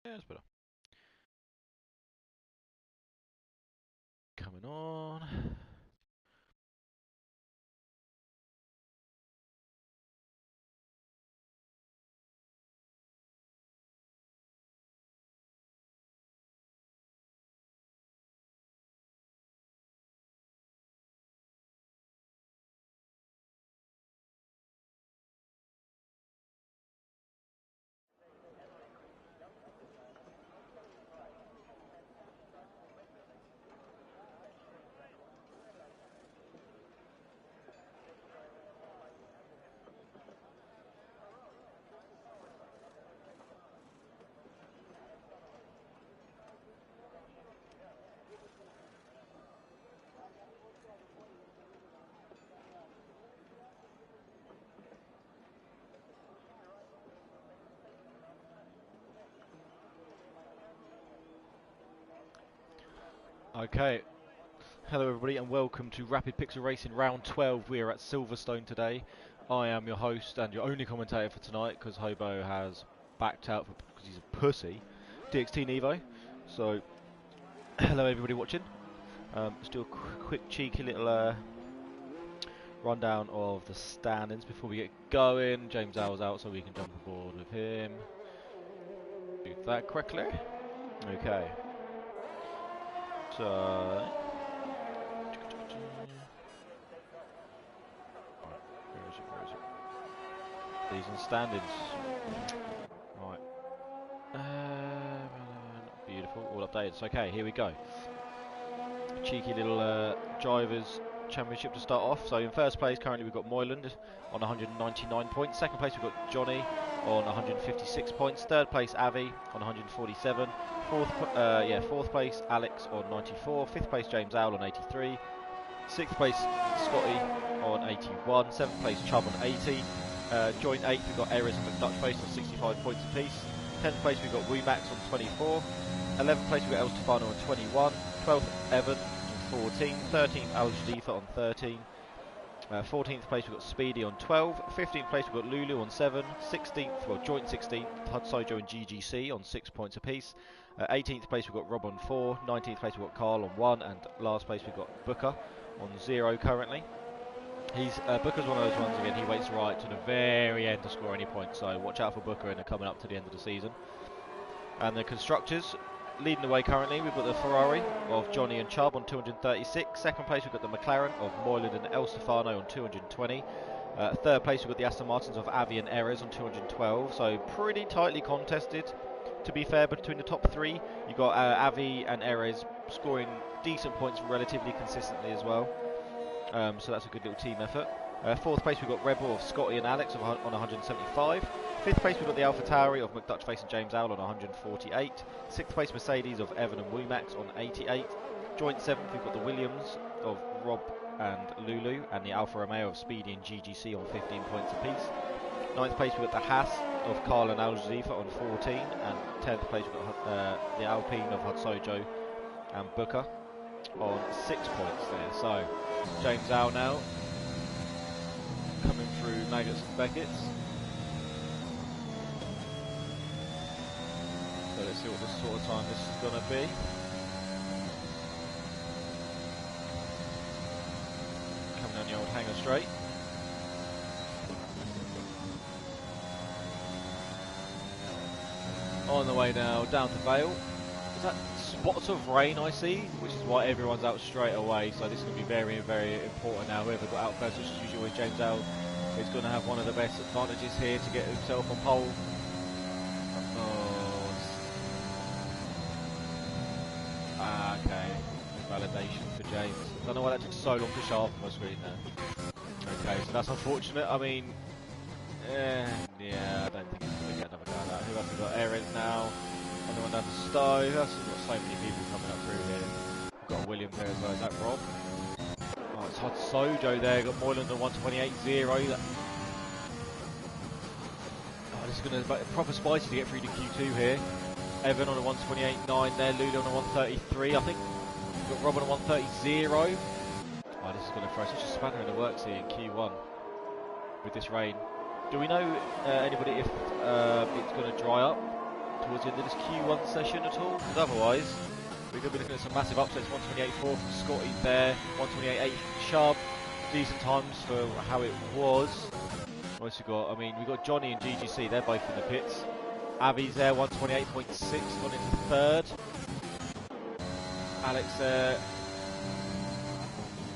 Yeah, it's better. Coming on. Okay. Hello everybody and welcome to Rapid Pixel Racing round 12. We are at Silverstone today. I am your host and your only commentator for tonight because Hobo has backed out because he's a pussy. DXT Nevo. So, hello everybody watching. Let's do a quick cheeky little rundown of the standings before we get going. James Owl's out so we can jump aboard with him. Do that correctly. Okay. So, where is it? Where is it? These are standings. Right. Beautiful. All updated. So, okay, here we go. Cheeky little drivers championship to start off. So in first place currently we've got Moyland on 199 points. Second place we've got Johnny on 156 points. Third place Avi on 147. Fourth place Alex on 94. Fifth place James Owl on 83. Sixth place Scotty on 81. Seventh place Chubb on 80. Joint 8th we've got Erez and McDutchface on 65 points apiece. 10th place we've got Weemax on 24. 11th place we've got El Stefano on 21. 12th Evan on 14. 13th Al Jadifa on 13. 14th place we've got Speedy on 12. 15th place we've got Lulu on 7. 16th, well joint 16th, Hud Sojo and GGC on 6 points apiece. 18th place we've got Rob on 4. 19th place we've got Carl on 1. And last place we've got Booker on 0 currently. Booker's one of those ones again, he waits right to the very end to score any points, so watch out for Booker in the coming up to the end of the season. And the constructors leading the way currently, we've got the Ferrari of Johnny and Chubb on 236. Second place we've got the McLaren of Moyland and El Stefano on 220. Third place we've got the Aston Martins of Avi and Erez on 212, so pretty tightly contested to be fair between the top three. You've got Avi and Erez scoring decent points relatively consistently as well. So that's a good little team effort. Fourth place we've got Rebel of Scotty and Alex on 175. Fifth place we've got the Alpha Tauri of McDutchface and James Owl on 148. Sixth place Mercedes of Evan and Weemax on 88. Joint 7th we've got the Williams of Rob and Lulu and the Alfa Romeo of Speedy and GGC on 15 points apiece. 9th place we've got the Haas of Carl and Al Jazefa on 14. And 10th place we've got the Alpine of Hudsojo and Booker on 6 points there. So James Owl now coming through Maggots and Beckett's. So let's see what this sort of time this is going to be. Coming down the old hanger straight. On the way now down to Vale. Is that spots of rain I see, which is why everyone's out straight away, so this is going to be very, very important now. Whoever got out first, which is usually always James Owl, is going to have one of the best advantages here to get himself on pole. Okay, validation for James. I don't know why that took so long to show up on my screen there. Okay, so that's unfortunate. I mean, yeah, I don't think he's going to get another go at that. Who else we got? Erin now. Another one down to Stowe. We've got so many people coming up through here. We've got William there as well. Is that Rob? Oh, it's Hot Sojo there. Got Moyland on 128.0. Oh, this is going to be proper spicy to get through to Q2 here. Evan on a 128.9 there. Lulu on a 133. I think we've got Rob on a 130.0. Oh, this is going to throw such a spanner in the works here in Q1 with this rain. Do we know anybody if it's going to dry up towards the end of this Q1 session at all, because otherwise we're going to be looking at some massive upsets. 128.4 from Scotty there, 128.8 from Chubb. Decent times for how it was. What else we got? I mean, we've got Johnny and GGC, they're both in the pits. Avi's there, 128.6, gone into third. Alex there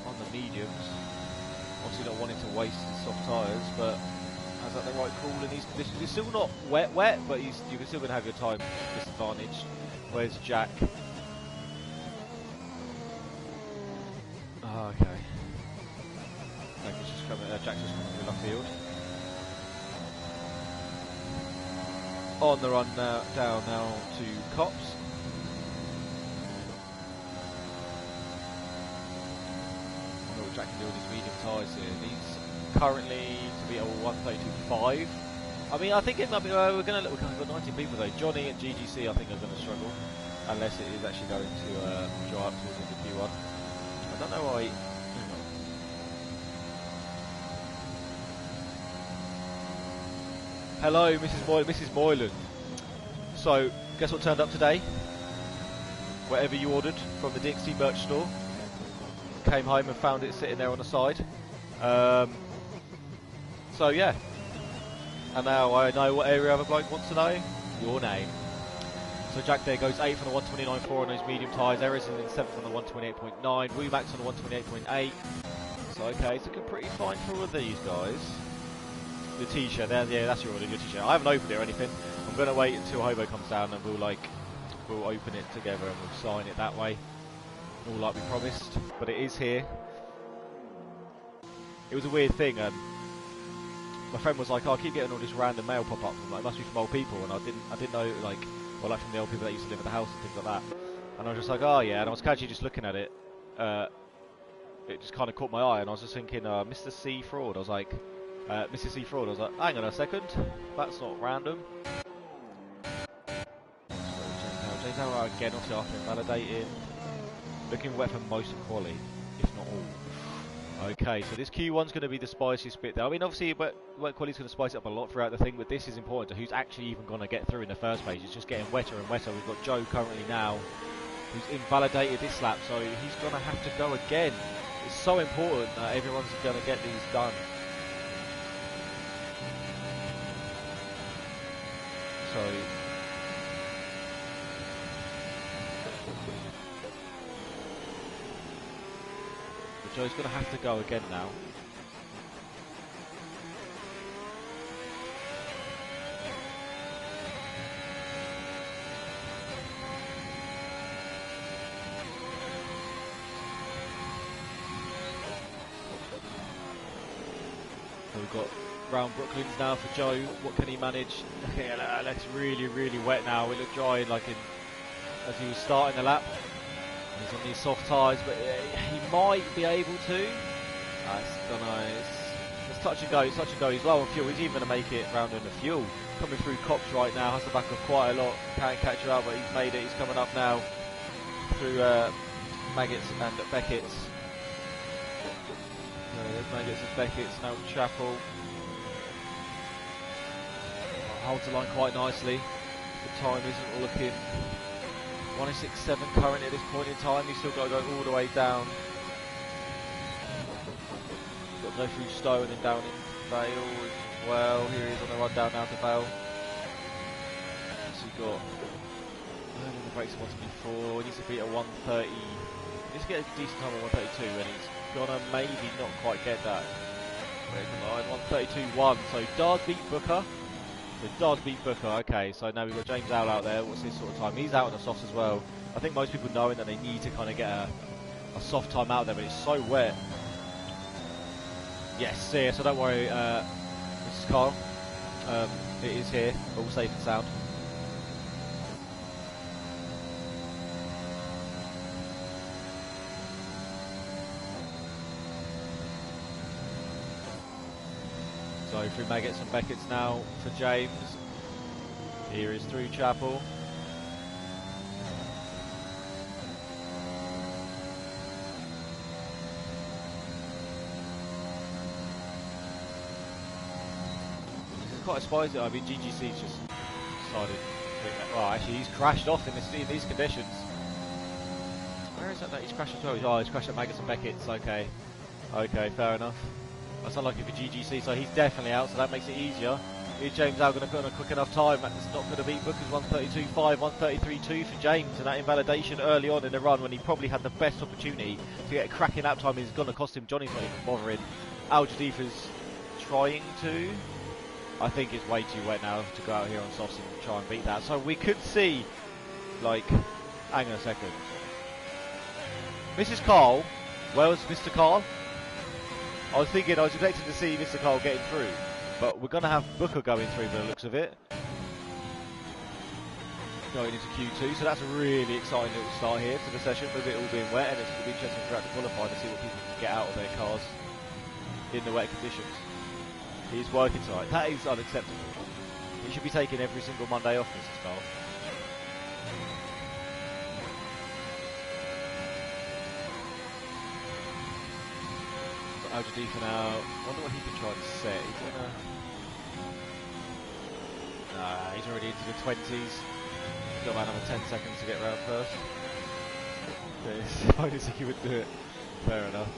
on the mediums. Obviously not wanting to waste his soft tyres, but has that the right call in these conditions? It's still not wet, but you're still going to have your time disadvantage. Where's Jack? Oh, okay. Jack's just coming through left field. On the run now, down now to Cops. What Jack can do with his medium tyres here. He's currently to be at 132.5. I mean, I think it might be. We've got 19 people though. Johnny and GGC, I think, are going to struggle unless it is actually going to dry up towards the Q1. I don't know why. Hello, Mrs. Moylan. So, guess what turned up today? Whatever you ordered from the DXT merch store. Came home and found it sitting there on the side. So yeah. And now I know what area other bloke wants to know. Your name. So Jack there goes 8th on the 129.4 on those medium tyres. Erison in 7th on the 128.9. Weemax on the 128.8. So okay, it's looking pretty fine for all of these guys. The t-shirt there, yeah, that's your order, your t-shirt. I haven't opened it or anything. I'm going to wait until Hobo comes down and we'll open it together and we'll sign it that way. All like we promised. But it is here. It was a weird thing. My friend was like, oh, I keep getting all this random mail pop up. Like, it must be from old people, and I didn't know, like, well, like from the old people that used to live at the house and things like that. And I was just like, oh yeah, and I was casually just looking at it. It just kind of caught my eye, and I was just thinking, Mr. C Fraud. I was like, Mr. C Fraud. I was like, hang on a second, that's not random. James Howard again, obviously after invalidating. Looking wet for most of quali, if not all. Okay, so this Q1's going to be the spiciest bit there. I mean, obviously, wet quali's going to spice it up a lot throughout the thing, but this is important to who's actually even going to get through in the first page. It's just getting wetter and wetter. We've got Joe currently now, who's invalidated this lap, so he's going to have to go again. It's so important that everyone's going to get these done. So Joe's going to have to go again now. So we've got round Brooklands now for Joe. What can he manage? Okay, that's really, really wet now. It looked dry as he was starting the lap. He's on these soft tyres, but he might be able to. It's touch and go. It's touch and go. He's low on fuel. He's even going to make it round in the fuel. Coming through Cops right now. Has the back of quite a lot. Can't catch her up, but he's made it. He's coming up now through Maggots and Beckett's. There's Maggots and Beckett's. Now Chapel. Holds the line quite nicely. The time isn't looking. 1:06.7 current at this point in time. He's still got to go all the way down. Got to go through Stowe and then down in Vale as well. Here he is on the run down now to Vale. So he's got early the brakes at 124. He needs to beat at 130. He needs to get a decent time at 132, and he's gonna maybe not quite get that. 132.1. So does beat Booker. It does beat Booker. Okay, so now we've got James Owl out there. What's his sort of time? He's out on the softs as well. I think most people knowing that they need to kind of get a soft time out there, but it's so wet. Yes, yeah, so don't worry, Mrs. Kyle. It is here, all safe and sound. So through Maggots and Beckett's now for James. Here is through Chapel. This is quite a spicy. I mean, GGC's just decided Well, actually, he's crashed off in these conditions. Where is that he's crashed as well? Oh, he's crashed at Maggotts and Beckett's. Okay. Okay, fair enough. That's unlucky for GGC, so he's definitely out, so that makes it easier. Is James Al going to put on a quick enough time? That's not going to beat Booker's 132.5, 133.2 for James, and that invalidation early on in the run when he probably had the best opportunity to get a cracking lap time is going to cost him. Johnny's not even bothering. Al Jadifa's trying to. I think it's way too wet now to go out here on softs and try and beat that. So we could see, like, hang on a second. Mrs. Carl, where's Mr. Carl? I was expecting to see Mr. Carl getting through, but we're going to have Booker going through by the looks of it. Going into Q2, so that's a really exciting little start here to the session with it all being wet, and it's going to be interesting throughout the qualifying to see what people can get out of their cars in the wet conditions. He's working tonight. That is unacceptable. He should be taking every single Monday off, Mr. Carl. Al Jadifa now. Wonder what he can try and set. He's gonna. Nah, he's already into the 20s. He's got about another 10 seconds to get round first. If only he would do it. Fair enough.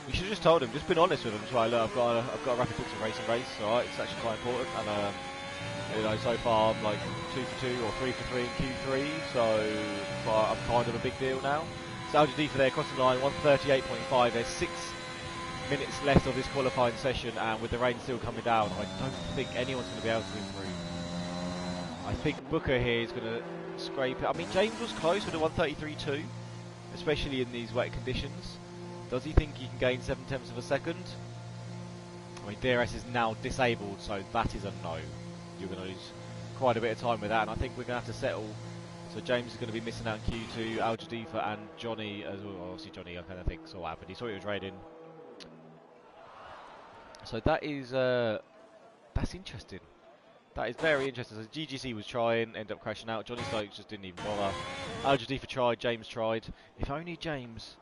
You should have just told him. Just been honest with him. Try, look, I've got a rapid Pixel racing race. Alright, it's actually quite important. And you know, so far I'm like 2 for 2 or 3 for 3 in Q3. So I'm kind of a big deal now. So Al Jadifa there crossing the line, 138.5. There's 6 minutes left of this qualifying session, and with the rain still coming down, I don't think anyone's going to be able to improve. I think Booker here is going to scrape it. I mean, James was close with a 133.2, especially in these wet conditions. Does he think he can gain 7/10 of a second? I mean, DRS is now disabled, so that is a no. You're going to lose quite a bit of time with that, and I think we're going to have to settle. So James is going to be missing out in Q2, Al Jadifa and Johnny as well. Obviously Johnny, I kind of think saw what happened. He saw he was raiding. So that is that's interesting. That is very interesting. So GGC was trying, ended up crashing out. Johnny Stokes just didn't even bother. Al Jadifa tried, James tried. If only James,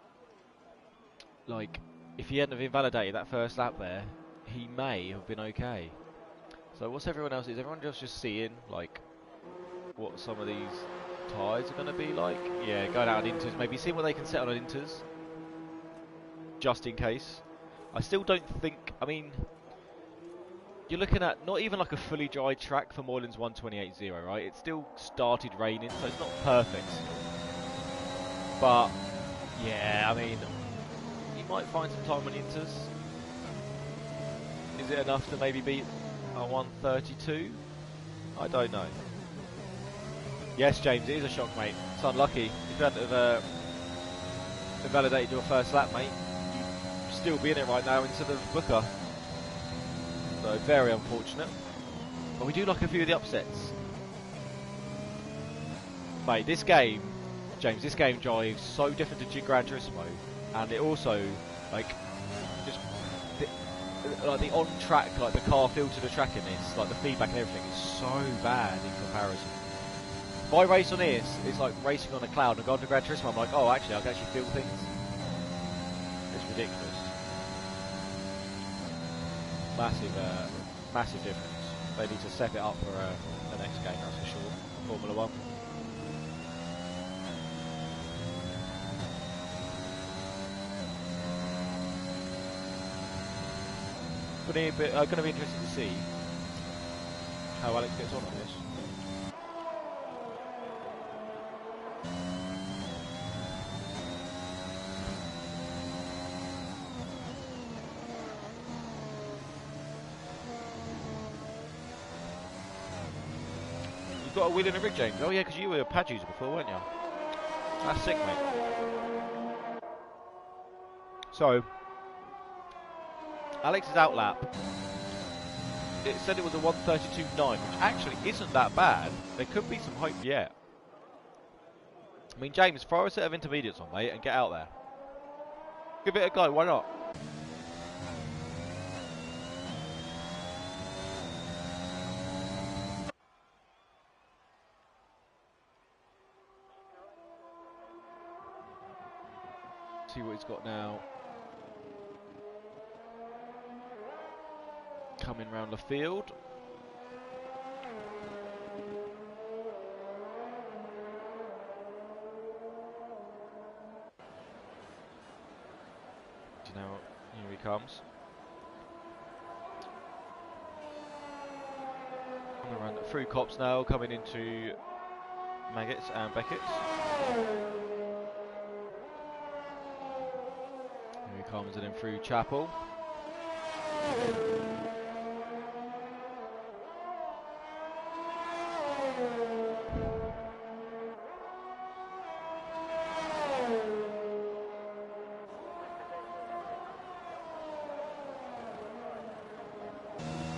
like, if he hadn't have invalidated that first lap there, he may have been okay. So what's everyone else? Is everyone just seeing, like, what some of these tyres are going to be like? Yeah, going out on inters, maybe seeing what they can set on inters, just in case. I still don't think, I mean, you're looking at not even like a fully dry track for Moylan's 128.0, right? It still started raining, so it's not perfect. But, yeah, I mean, you might find some time on inters. Is it enough to maybe beat a 132? I don't know. Yes, James, it is a shock, mate. It's unlucky. If you hadn't have invalidated your first lap, mate, you'd still be in it right now instead of Booker. So, very unfortunate. But we do like a few of the upsets. Mate, this game, James, this game drives so different to Gran Turismo. And it also, like, just, like the on-track, like the car feel to the track in this, like the feedback and everything is so bad in comparison. If I race on this, it's like racing on a cloud, and go on to Gran Turismo, I'm like, oh, actually, I can actually feel things. It's ridiculous. Massive difference. They need to step it up for the next game, that's for sure. Formula 1. Going to be interesting to see how Alex gets on with this. You've got a wheel and a rig, James. Oh yeah, because you were a pad user before, weren't you? That's sick, mate. So, Alex's outlap, it said it was a 132.9, which actually isn't that bad. There could be some hope yet. I mean, James, throw a set of intermediates on, mate, and get out there. Give it a go, why not? See what he's got now. Coming round the field. now. Here he comes. On the run through Copse now, coming into Maggots and Beckett's. Here he comes, and then through Chapel.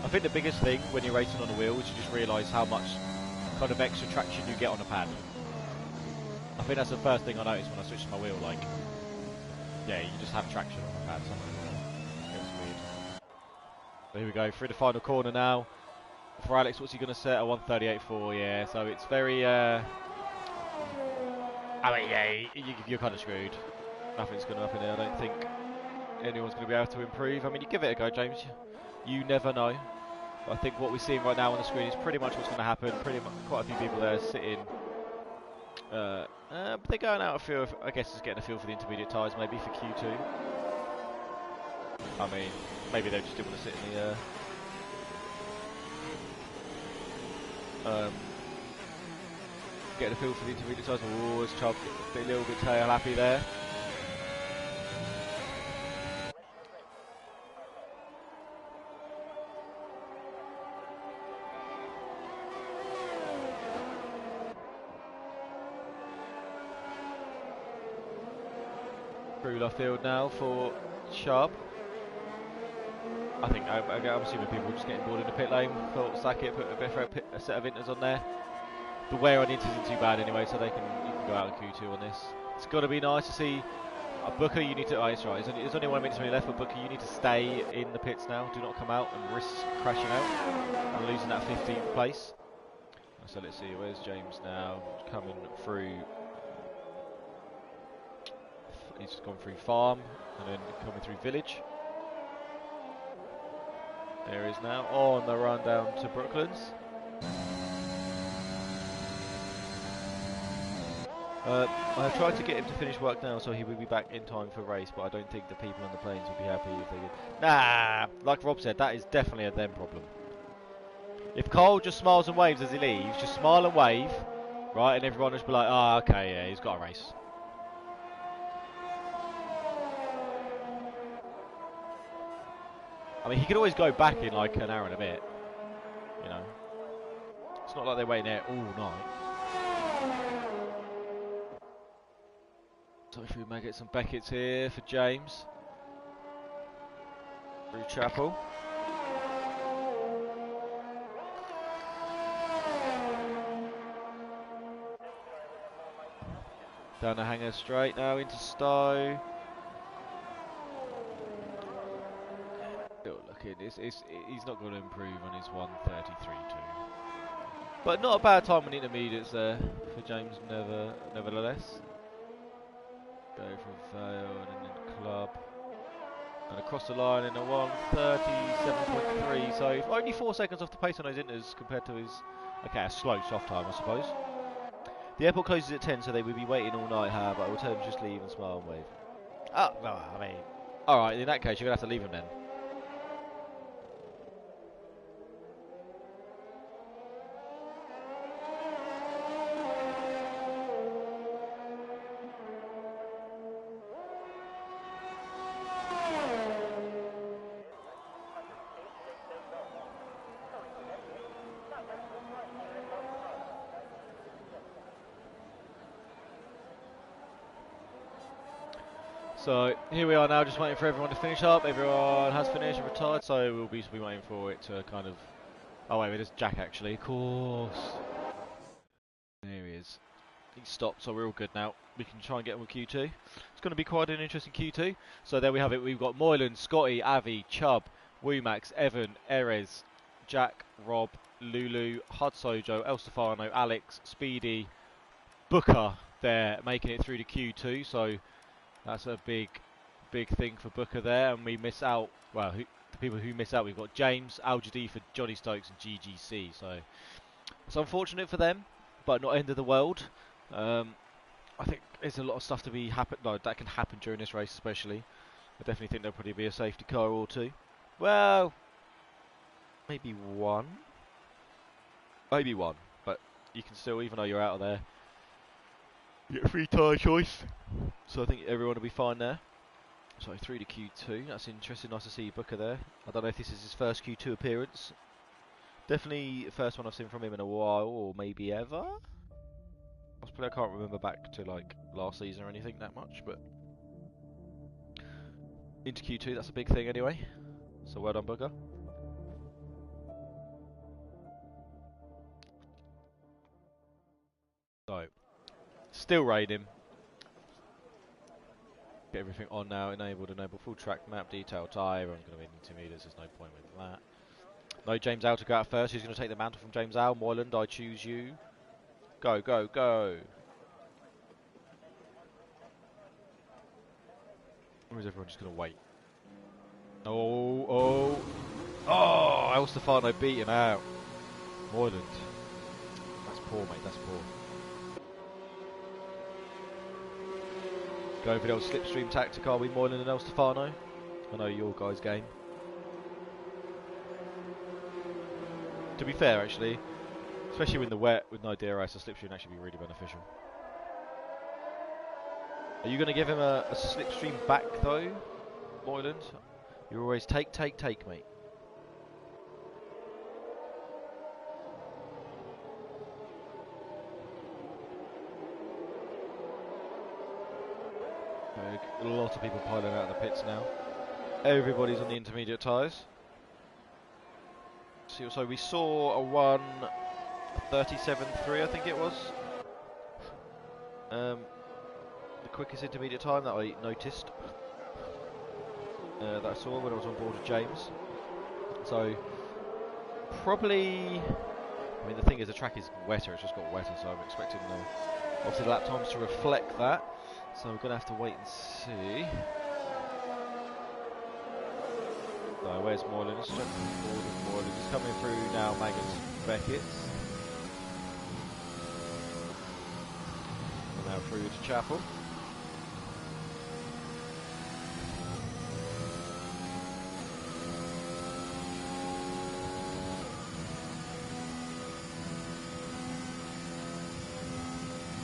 I think the biggest thing when you're racing on the wheel is you just realise how much kind of extra traction you get on a pad. I think that's the first thing I noticed when I switched to my wheel, like, yeah, you just have traction on the pad. It was weird. But here we go, through the final corner now. For Alex, what's he going to set? A 138.4, yeah, so it's very, I mean, yeah, you're kind of screwed. Nothing's going to happen there. I don't think anyone's going to be able to improve. I mean, you give it a go, James. You never know. But I think what we're seeing right now on the screen is pretty much what's going to happen. Pretty much, quite a few people there sitting. But they're going out a feel. I guess just getting a feel for the intermediate tyres, maybe for Q2. I mean, maybe they just didn't want to sit in the. Getting a feel for the intermediate tyres. Oh, it's Chubb a little bit tail happy there. Through left field now for Chubb. I think I'm assuming people are just getting bored in the pit lane. Thought Sackett put a set of inters on there. The wear on the inters isn't too bad anyway, so you can go out in Q2 on this. It's got to be nice to see. Booker, you need to. Oh, it's right. There's only 1 minute to be left, but Booker, you need to stay in the pits now. Do not come out and risk crashing out and losing that 15th place. So let's see. Where's James now? Coming through. He's gone through Farm and then coming through Village. There he is now on the run down to Brooklands. I have tried to get him to finish work now so he will be back in time for race, but I don't think the people on the planes will be happy if they get... Nah! Like Rob said, that is definitely a them problem. If Cole just smiles and waves as he leaves, just smile and wave, right, and everyone will just be like, oh, okay, yeah, he's got a race. I mean, he could always go back in like an hour and a bit, you know. It's not like they're waiting there all night. So through Maggots and Beckett's here for James. Through Chapel. Down the hanger straight now into Stowe. Still looking, he's not going to improve on his 133.2. But not a bad time on intermediates there for James, nevertheless. Go from Vale and then Club. And across the line in a 137.3, so only 4 seconds off the pace on those inters compared to his, okay, a slow soft time I suppose. The airport closes at 10, so they will be waiting all night, but I will tell them just leave and smile and wave. Oh, no, I mean, alright, in that case you're going to have to leave him then. So here we are now, just waiting for everyone to finish up. Everyone has finished and retired, so we'll be waiting for it to kind of... Oh wait, there's Jack actually, of course. There he is. He's stopped, so we're all good now. We can try and get him with Q2. It's going to be quite an interesting Q2. So there we have it. We've got Moylan, Scotty, Avi, Chubb, Woomax, Evan, Erez, Jack, Rob, Lulu, Hud Sojo, El Stefano, Alex, Speedy, Booker there, making it through to Q2. So that's a big thing for Booker there, and we miss out, well, the people who miss out, we've got James, Al Jadid, Johnny Stokes and GGC, so it's unfortunate for them, but not end of the world. I think there's a lot of stuff that can happen during this race especially. I definitely think there'll probably be a safety car or two. Well, maybe one. Maybe one, but you can still, even though you're out of there, you get a free tyre choice. So I think everyone will be fine there. So through to Q2, that's interesting, nice to see Booker there. I don't know if this is his first Q2 appearance. Definitely the first one I've seen from him in a while, or maybe ever. Possibly, I can't remember back to like last season or anything that much, but into Q2, that's a big thing anyway. So well done, Booker. So, still raining. Get everything on now, enable full track map, detail tyre, everyone's going to be in intermediates, there's no point with that. No James Al to go out first, who's going to take the mantle from James Al? Moyland, I choose you. Go, go, go. Or is everyone just going to wait? Oh, El Stefano beat him out. Moyland. That's poor, mate, that's poor. Going for the old slipstream tactic, are we, Moyland and El Stefano? I know your guys' game. To be fair, actually, especially in the wet with no DRS, a slipstream actually be really beneficial. Are you going to give him a slipstream back though, Moyland? You always take, mate. A lot of people piling out of the pits now. Everybody's on the intermediate tyres. So we saw a 1:37.3, I think it was. The quickest intermediate time that I noticed. That I saw when I was on board with James. So probably, I mean the thing is the track is wetter, it's just got wetter, so I'm expecting obviously the lap times to reflect that. So we're going to have to wait and see. So where's Moyland? Moyland is coming through now, Maggotts, Beckett. We're now through to Chapel.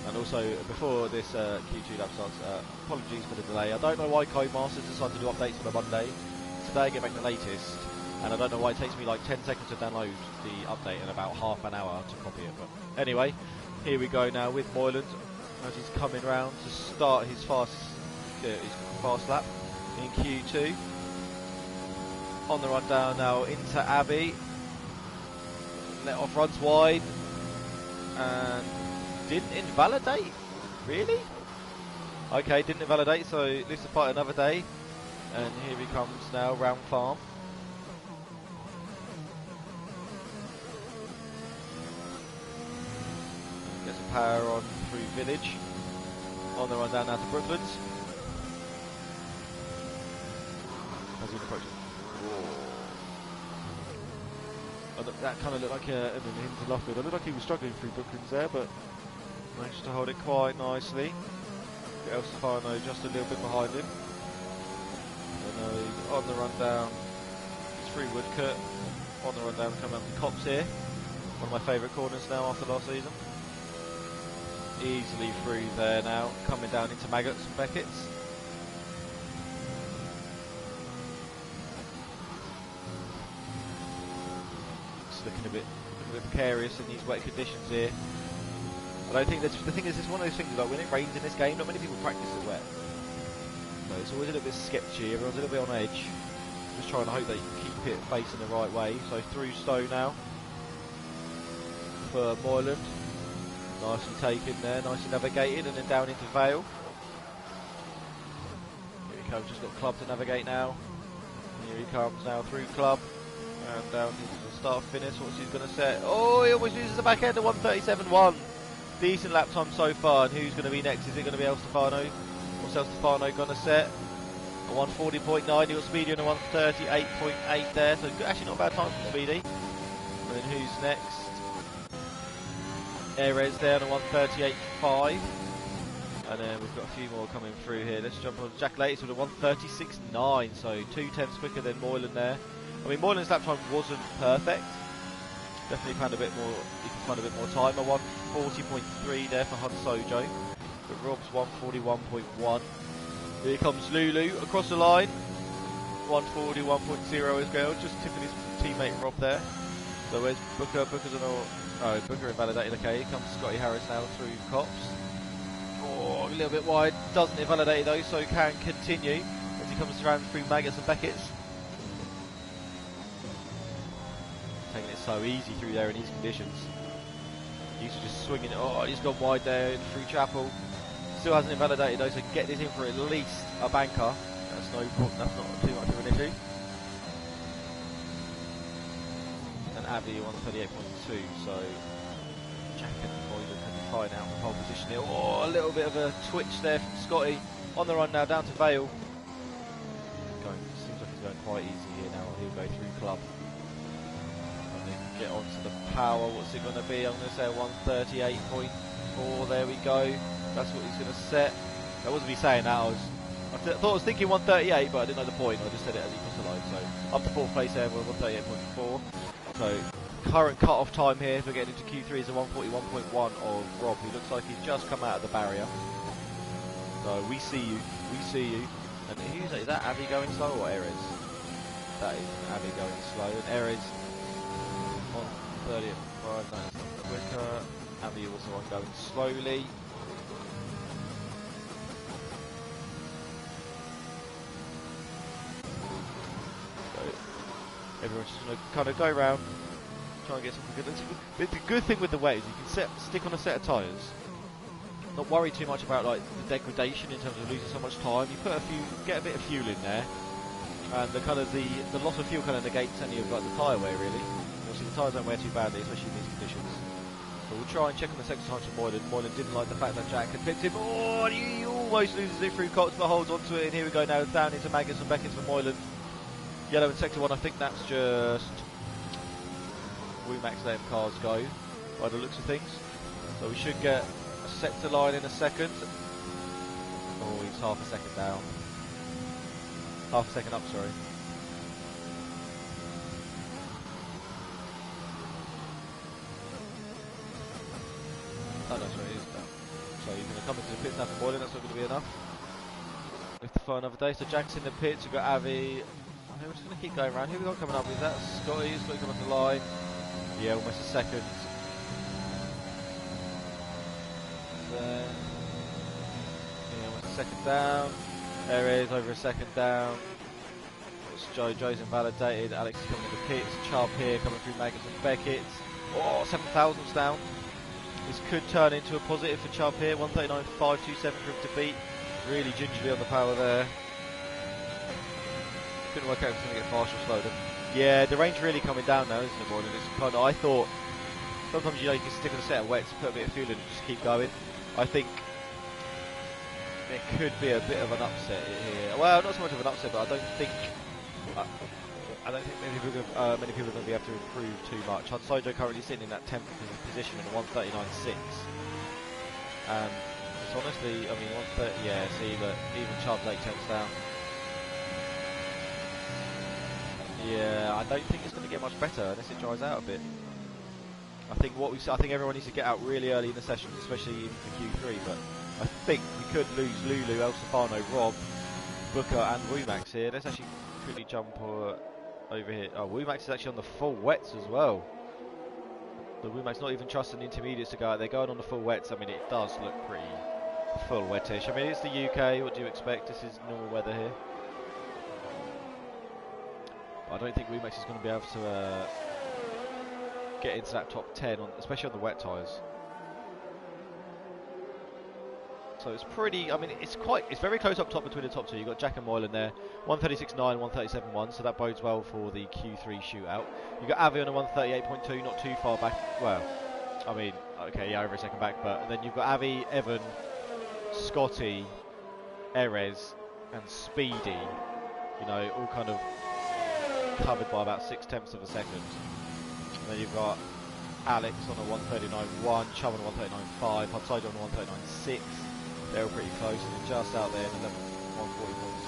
And also, before this Q2 lap starts, apologies for the delay. I don't know why Codemasters decided to do updates on a Monday. Today I get back the latest, and I don't know why it takes me like 10 seconds to download the update and about half an hour to copy it. But anyway, here we go now with Moyland as he's coming round to start his fast lap in Q2. On the run down now into Abbey. Let off, runs wide, and didn't invalidate? Really? Okay, didn't invalidate, so this is part another day. And here he comes now, round farm. Get some power on through Village. On the run down now to Brooklands. As he approaches. That kind of looked like an into Lockwood. It looked like he was struggling through Brooklands there, but managed to hold it quite nicely. El Stefano just a little bit behind him. And on the run down, it's through Woodcote. On the run down, coming up to Copse here. One of my favourite corners now after last season. Easily through there now, coming down into Maggotts and Beckett's. It's looking a bit precarious in these wet conditions here. I don't think the thing is, it's one of those things like when it rains in this game, not many people practice it wet. So it's always a little bit sketchy, everyone's a little bit on edge. Just trying to hope that you can keep it facing the right way. So through Stowe now for Moyland. Nicely taken there, nicely navigated, and then down into Vale. Here he comes, just got Club to navigate now. Here he comes now through Club. And down into the start finish, what's he going to set? Oh, he almost loses the back end at 1:37.1. Decent lap time so far, and who's going to be next? Is it going to be El Stefano? What's El Stefano going to set? A 1:40.9, he got Speedy on a 1:38.8 there, so actually not a bad time for Speedy. And then who's next? Erez there on a 1:38.5. And then we've got a few more coming through here. Let's jump on Jack Latest with a 1:36.9, so 2 tenths quicker than Moylan there. I mean, Moylan's lap time wasn't perfect. Definitely found a bit more. You can find a bit more time. A 1:40.3 there for Hun Sojo, but Rob's 1:41.1. Here comes Lulu across the line. 1:41.0 as well, just tipping his teammate Rob there. So where's Booker? Booker's Booker invalidated. Okay, here comes Scotty Harris now through Cops. Oh, a little bit wide. Doesn't invalidate though, so can continue as he comes around through Maggots and Beckett's. Taking it so easy through there in these conditions. Used to just swinging it. Oh, he's gone wide there through Chapel. Still hasn't invalidated though, so get this in for at least a banker. That's not too much of an issue. And Abbey 1:38.2, so Jack and Moylan can find out the pole position here. Oh, a little bit of a twitch there from Scotty. On the run now down to Vale. Seems like he's going quite easy here now. He'll go through Club. And then get onto the power. What's it going to be? I'm going to say 1:38.4. There we go. That's what he's going to set. I wasn't me saying that. I thought I was thinking 1:38, but I didn't know the point. I just said it as he crossed the line. So up to 4th place there, we're 1:38.4. So current cut-off time here for getting into Q3 is a 1:41.1 of Rob, who looks like he's just come out of the barrier. So we see you. And who's that? Is that Avi going slow or Erez? That is Avi going slow. And Erez on 30.5. That's quicker. Avi also on going slowly. Everyone's just going to kind of go around, try and get something good. The good thing with the wet is you can stick on a set of tyres, not worry too much about like the degradation in terms of losing so much time. You get a bit of fuel in there, and the loss of fuel kind of negates any of like the tyre wear really. Obviously the tyres don't wear too badly, especially in these conditions. So we'll try and check on the second time for Moylan. Moylan didn't like the fact that Jack had picked him. Oh, he almost loses it through Cox, but holds onto it. And here we go now, down into Maggots and Beckett's for Moylan. Yellow in sector 1, I think that's just WooMax letting cars go by the looks of things. So we should get a sector line in a second. Oh, he's half a second down. Half a second up, sorry. Oh, no, sorry, it is down. So he's going to come into the pits now for Moylan, that's not going to be enough. We have to find another day. So Jack's in the pits, we've got Avi. We're just going to keep going around. Who we got coming up? Is that Scotty? Scotty coming up the line. Yeah, almost a second. Then, yeah, almost a second down. There is over a second down. It's Joe's invalidated. Alex is coming in the pits. Chubb here coming through Maggots and Beckett. Oh, 7,000's down. This could turn into a positive for Chubb here. 1:39.527 for him to beat. Really gingerly on the power there. Couldn't work out if it's going to get faster or slower. Yeah, the range really coming down now, isn't it, Moylan? It's kind of, I thought, sometimes you can stick on a set of wets, put a bit of fuel in and just keep going. I think there could be a bit of an upset here. Well, not so much of an upset, but I don't think many people are going to be able to improve too much. Hun Sojo currently sitting in that 10th position in a 1:39.6. It's honestly, I mean, 1:30, yeah, see, but even Chubb's 8 tenths down. Yeah, I don't think it's going to get much better unless it dries out a bit. I think everyone needs to get out really early in the session, especially in the Q3. But I think we could lose Lulu, El Stefano, Rob, Booker, and WooMax here. Let's actually quickly jump over here. Oh, WooMax is actually on the full wets as well. The WooMax not even trusting the intermediates to go out. They're going on the full wets. I mean, it does look pretty full wettish. I mean, it's the UK. What do you expect? This is normal weather here. I don't think WooMax is going to be able to get into that top 10, especially on the wet tyres. So it's pretty, I mean, it's very close up top between the top two. You've got Jack and Moylan there, 1:36.9, 1:37.1, so that bodes well for the Q3 shootout. You've got Avi on a 1:38.2, not too far back. Well, I mean, okay, yeah, over a second back, but then you've got Avi, Evan, Scotty, Erez, and Speedy, you know, all kind of covered by about 6 tenths of a second. And then you've got Alex on a 1:39.1, Chubb on a 1:39.5, Hun Sojo on a 1:39.6, They're all pretty close, and then just out there, 140.0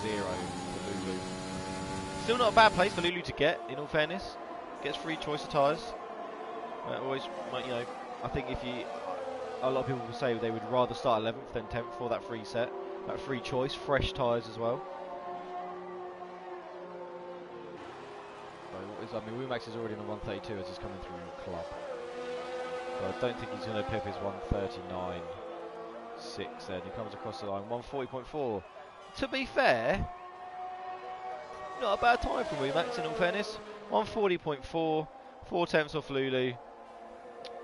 for Lulu. Still not a bad place for Lulu to get, in all fairness. Gets free choice of tyres. Always, you know, I think a lot of people will say they would rather start 11th than 10th for that free set, that free choice, fresh tyres as well. I mean, Womax is already on 132 as he's coming through club. So I don't think he's going to pip his 139.6 then. He comes across the line, 140.4. To be fair, not a bad time from Womax in all fairness. 140.4, 4 tenths off Lulu,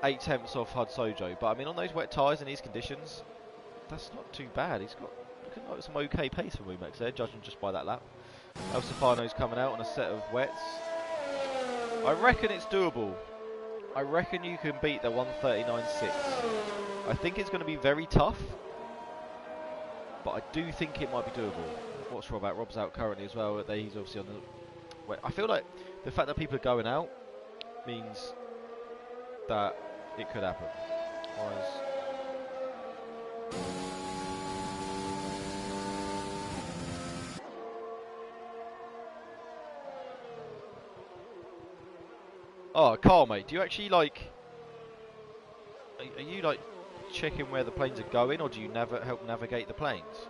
8 tenths off Hud Sojo. But I mean, on those wet tyres in these conditions, that's not too bad. He's got looking like some okay pace for Womax there, judging just by that lap. El Stefano's coming out on a set of wets. I reckon it's doable. I reckon you can beat the 139.6. I think it's going to be very tough, but I do think it might be doable. What's Rob out? Rob's out currently as well. He's obviously on the wet. I feel like the fact that people are going out means that it could happen. Oh, Carl, mate, do you actually like... Are you like checking where the planes are going, or do you help navigate the planes?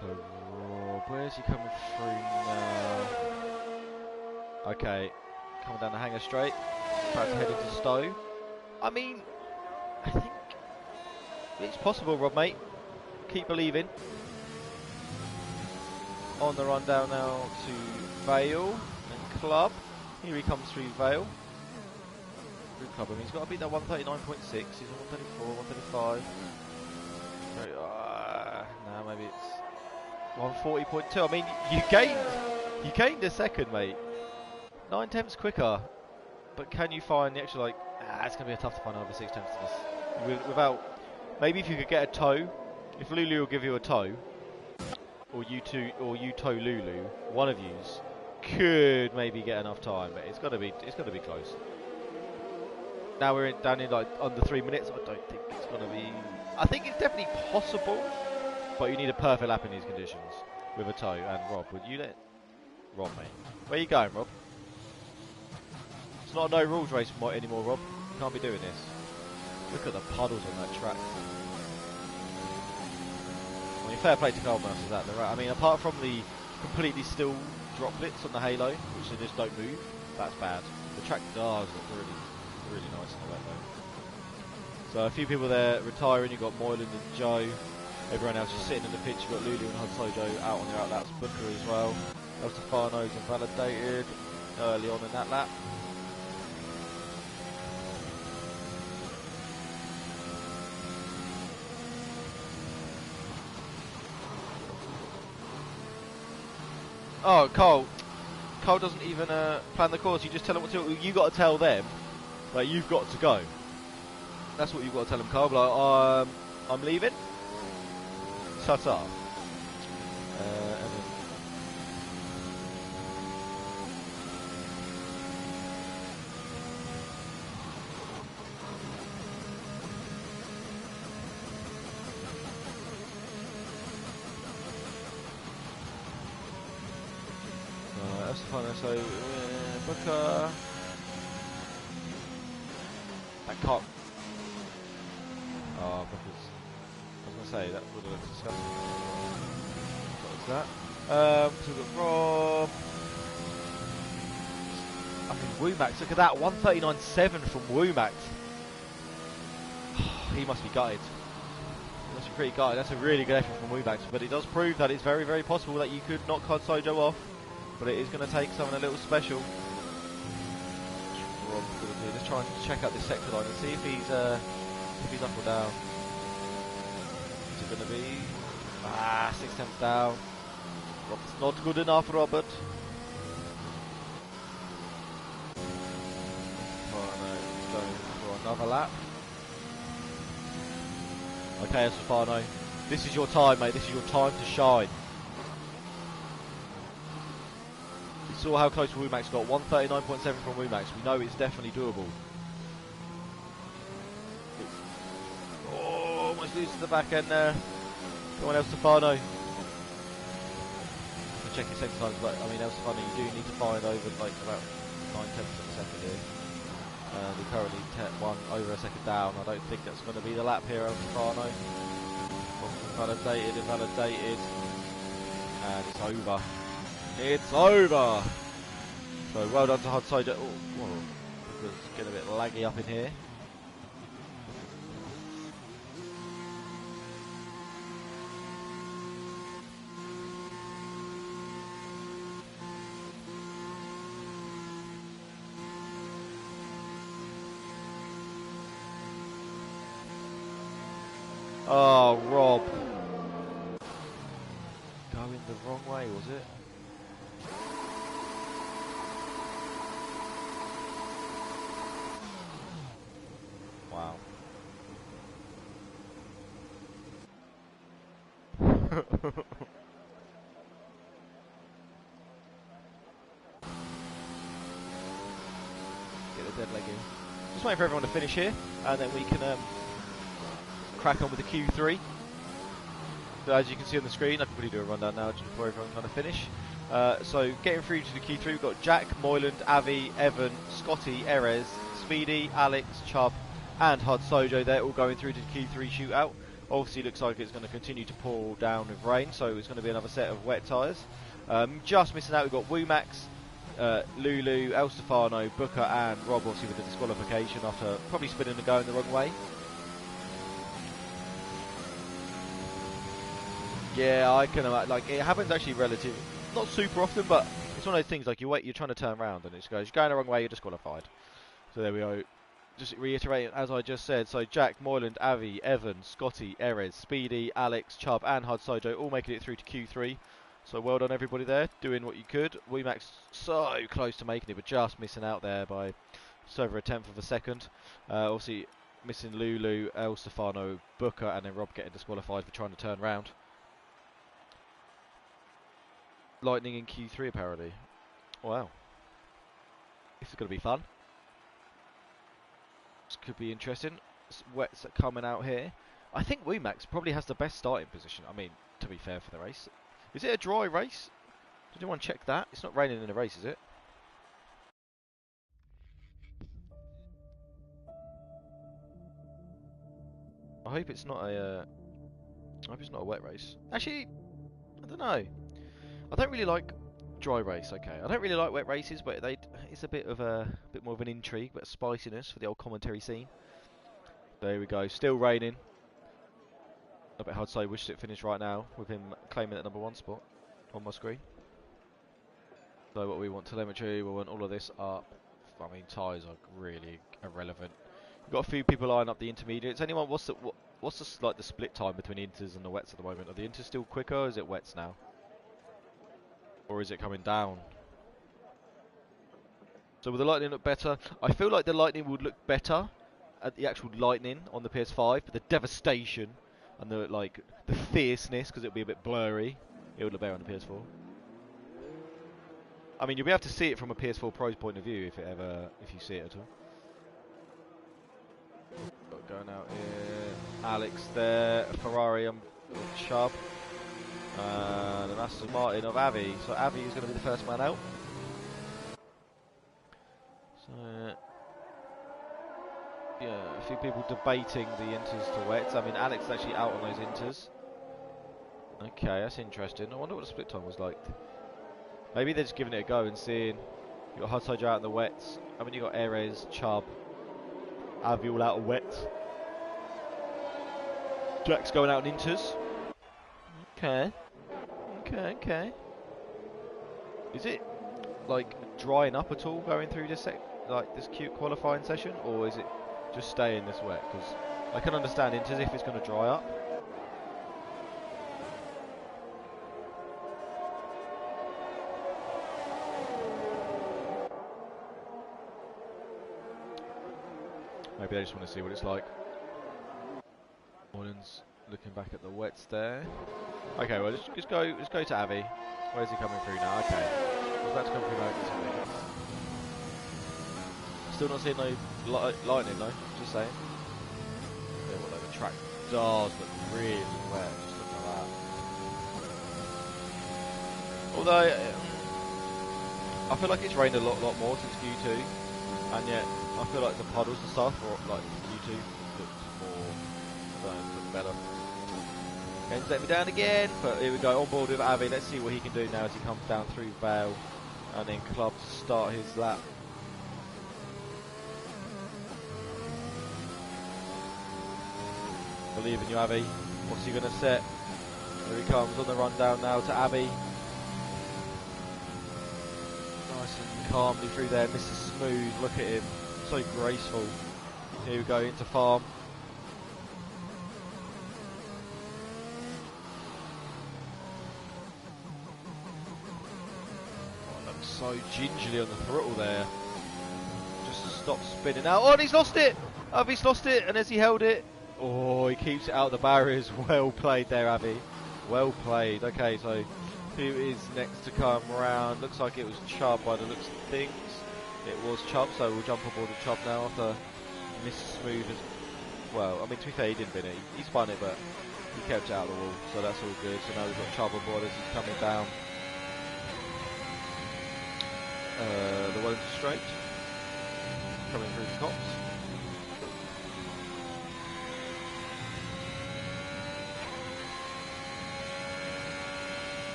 So, Rob, where's he coming through now? Okay, coming down the hangar straight, about to head into Stowe. I mean, I think it's possible, Rob, mate. Keep believing. On the run down now to Vale and Club. Here he comes through Vale. Through Club, I mean, he's got to beat that 139.6. He's on 134, 135. Now maybe it's 140.2. I mean, you gained a second, mate. 9 tenths quicker, but can you find the extra, like, it's going to be tough to find another 6 tenths to this. Without, maybe if you could get a tow, if Lulu will give you a tow, or you tow Lulu, one of yous could maybe get enough time, but it's got to be close. Now we're down in like under 3 minutes. I don't think it's going to be. I think it's definitely possible. But you need a perfect lap in these conditions with a tow. And Rob, would you let Rob, mate? Where are you going, Rob? It's not a no rules race anymore, Rob. You can't be doing this. Look at the puddles on that track. I mean, fair play to Goldmasters out there. I mean, apart from the completely still droplets on the halo, which they just don't move, that's bad. The track does look really nice in the wet though. So a few people there retiring. You've got Moylan and Joe. Everyone else is sitting in the pitch. You've got Lulu and Hud Sojo out on their outlaps. Booker as well. El Stefano's invalidated early on in that lap. Oh, Cole doesn't even plan the course. You just tell him what to do. You got to tell them, like, you've got to go. That's what you've got to tell them, Cole. Like, I'm leaving. Shut up. That's fine. So Booker. That can't. Oh, Booker's. I was going to say, that would have looked disgusting. What was that? So we've got Rob. I mean, Womax, look at that, 139.7 from Womax. He must be gutted. He must be pretty gutted. That's a really good effort from Womax, but it does prove that it's very, very possible that you could knock Hud Sojo off, but it is going to take something a little special. Rob's going to do. Let's try and check out this sector line and see if he's up or down. Going to be 6 tenths down. Robert's not good enough, Robert. Another lap. Okay, Estefano. This is your time, mate. This is your time to shine. We saw how close Womack's got. 139.7 from Womack. We know it's definitely doable. Oh, almost loses the back end there. Come on, Estefano. I'll check it second times, but I mean, Estefano, you do need to find over like about 9/10 of a second here. We're currently over a second down. I don't think that's going to be the lap here, Estefano. Invalidated, and it's over. It's over! So well done to Hudson. Oh, whoa. It's getting a bit laggy up in here. Oh, Rob. Going the wrong way, was it? Wow. Get the dead leg in. Just waiting for everyone to finish here, and then we can crack on with the Q3. So as you can see on the screen, I can probably do a rundown now just before everyone's kind of finish. So getting through to the Q3, we've got Jack, Moyland, Avi, Evan, Scotty, Erez, Speedy, Alex, Chubb, and Hud Sojo. They're all going through to the Q3 shootout. Obviously, looks like it's going to continue to pour down with rain, so it's going to be another set of wet tyres. Just missing out, we've got Womax, Lulu, El Stefano, Booker, and Rob, obviously with the disqualification after probably spinning and going the wrong way. Yeah, I can imagine. Like, it happens actually relatively, not super often, but it's one of those things like you're trying to turn around and it goes, you're going the wrong way, you're disqualified. So there we go. Just reiterating, as I just said, so Jack, Moyland, Avi, Evan, Scotty, Erez, Speedy, Alex, Chubb, and Hud Sojo all making it through to Q3. So well done everybody there, doing what you could. Womax so close to making it, but just missing out there by just over 1/10 of a second. Obviously missing Lulu, El Stefano, Booker, and then Rob getting disqualified for trying to turn round. Lightning in Q3 apparently. Wow. This is going to be fun. This could be interesting. Wets coming out here. I think Womax probably has the best starting position. I mean, to be fair for the race. Is it a dry race? Did anyone check that? It's not raining in the race, is it? I hope it's not a. I hope it's not a wet race. Actually, I don't know. I don't really like dry race. Okay, I don't really like wet races, but it's a bit more of an intrigue, bit of spiciness for the old commentary scene. There we go. Still raining. I bet Hud Sojo wishes it finished right now with him claiming that #1 spot on my screen. So what we want, telemetry, we want all of this up. I mean, tyres are really irrelevant. We've got a few people eyeing up the intermediates. Anyone, what's the split time between the inters and the wets at the moment? Are the inters still quicker, or is it wets now? Or is it coming down? So will the Lightning look better? I feel like the Lightning would look better at the actual Lightning on the PS5, but the devastation and the fierceness, because it'll be a bit blurry, it would look better on the PS4. I mean, you'll be able to see it from a PS4 Pro's point of view if you see it at all. Going out here, Alex there, Ferrari and Chubb, and an Aston Martin of Avi. So Avi is going to be the first man out. So yeah, a few people debating the inters to wets. I mean, Alex is actually out on those inters. Okay, that's interesting. I wonder what the split time was like. Maybe they're just giving it a go and seeing. You got Hud Sojo out in the wets. I mean, you got Erez, Chubb, Avi all out of wets. Jack's going out in inters. Okay. Is it like drying up at all going through this this cute qualifying session, or is it just staying this wet? Because I can understand inters if it's going to dry up. Maybe they just want to see what it's like. Moylan's looking back at the wets there. Okay, well let's go to Avi. Where's he coming through now? Okay, he's about to come through now. Still not seeing no lightning though. Just saying. Yeah, what the track does look really wet. Just look at that. Although I feel like it's rained a lot more since Q2, and yet I feel like the puddles and stuff, or like Q2, looks more, I don't know, look better. Game's let me down again, but here we go, on board with Avi. Let's see what he can do now as he comes down through Vale, and then Club to start his lap. Believe in you, Avi. What's he going to set? Here he comes on the run down now to Avi. Nice and calmly through there, Mr. Smooth, look at him, so graceful. Here we go into Farm. Oh, looks so gingerly on the throttle there. Just stopped spinning now. Oh, and he's lost it! Avi's lost it, and as he held it, oh, he keeps it out of the barriers. Well played there, Avi. Well played. Okay, so who is next to come round? Looks like it was Chubb by the looks of things. It was Chubb, so we'll jump aboard with Chubb now after Mr. Smooth as well. I mean, to be fair, he didn't win it. He spun it, but he kept it out of the wall, so that's all good. So now we've got Chubb aboard as he's coming down the Wellington Straight, coming through the Cops.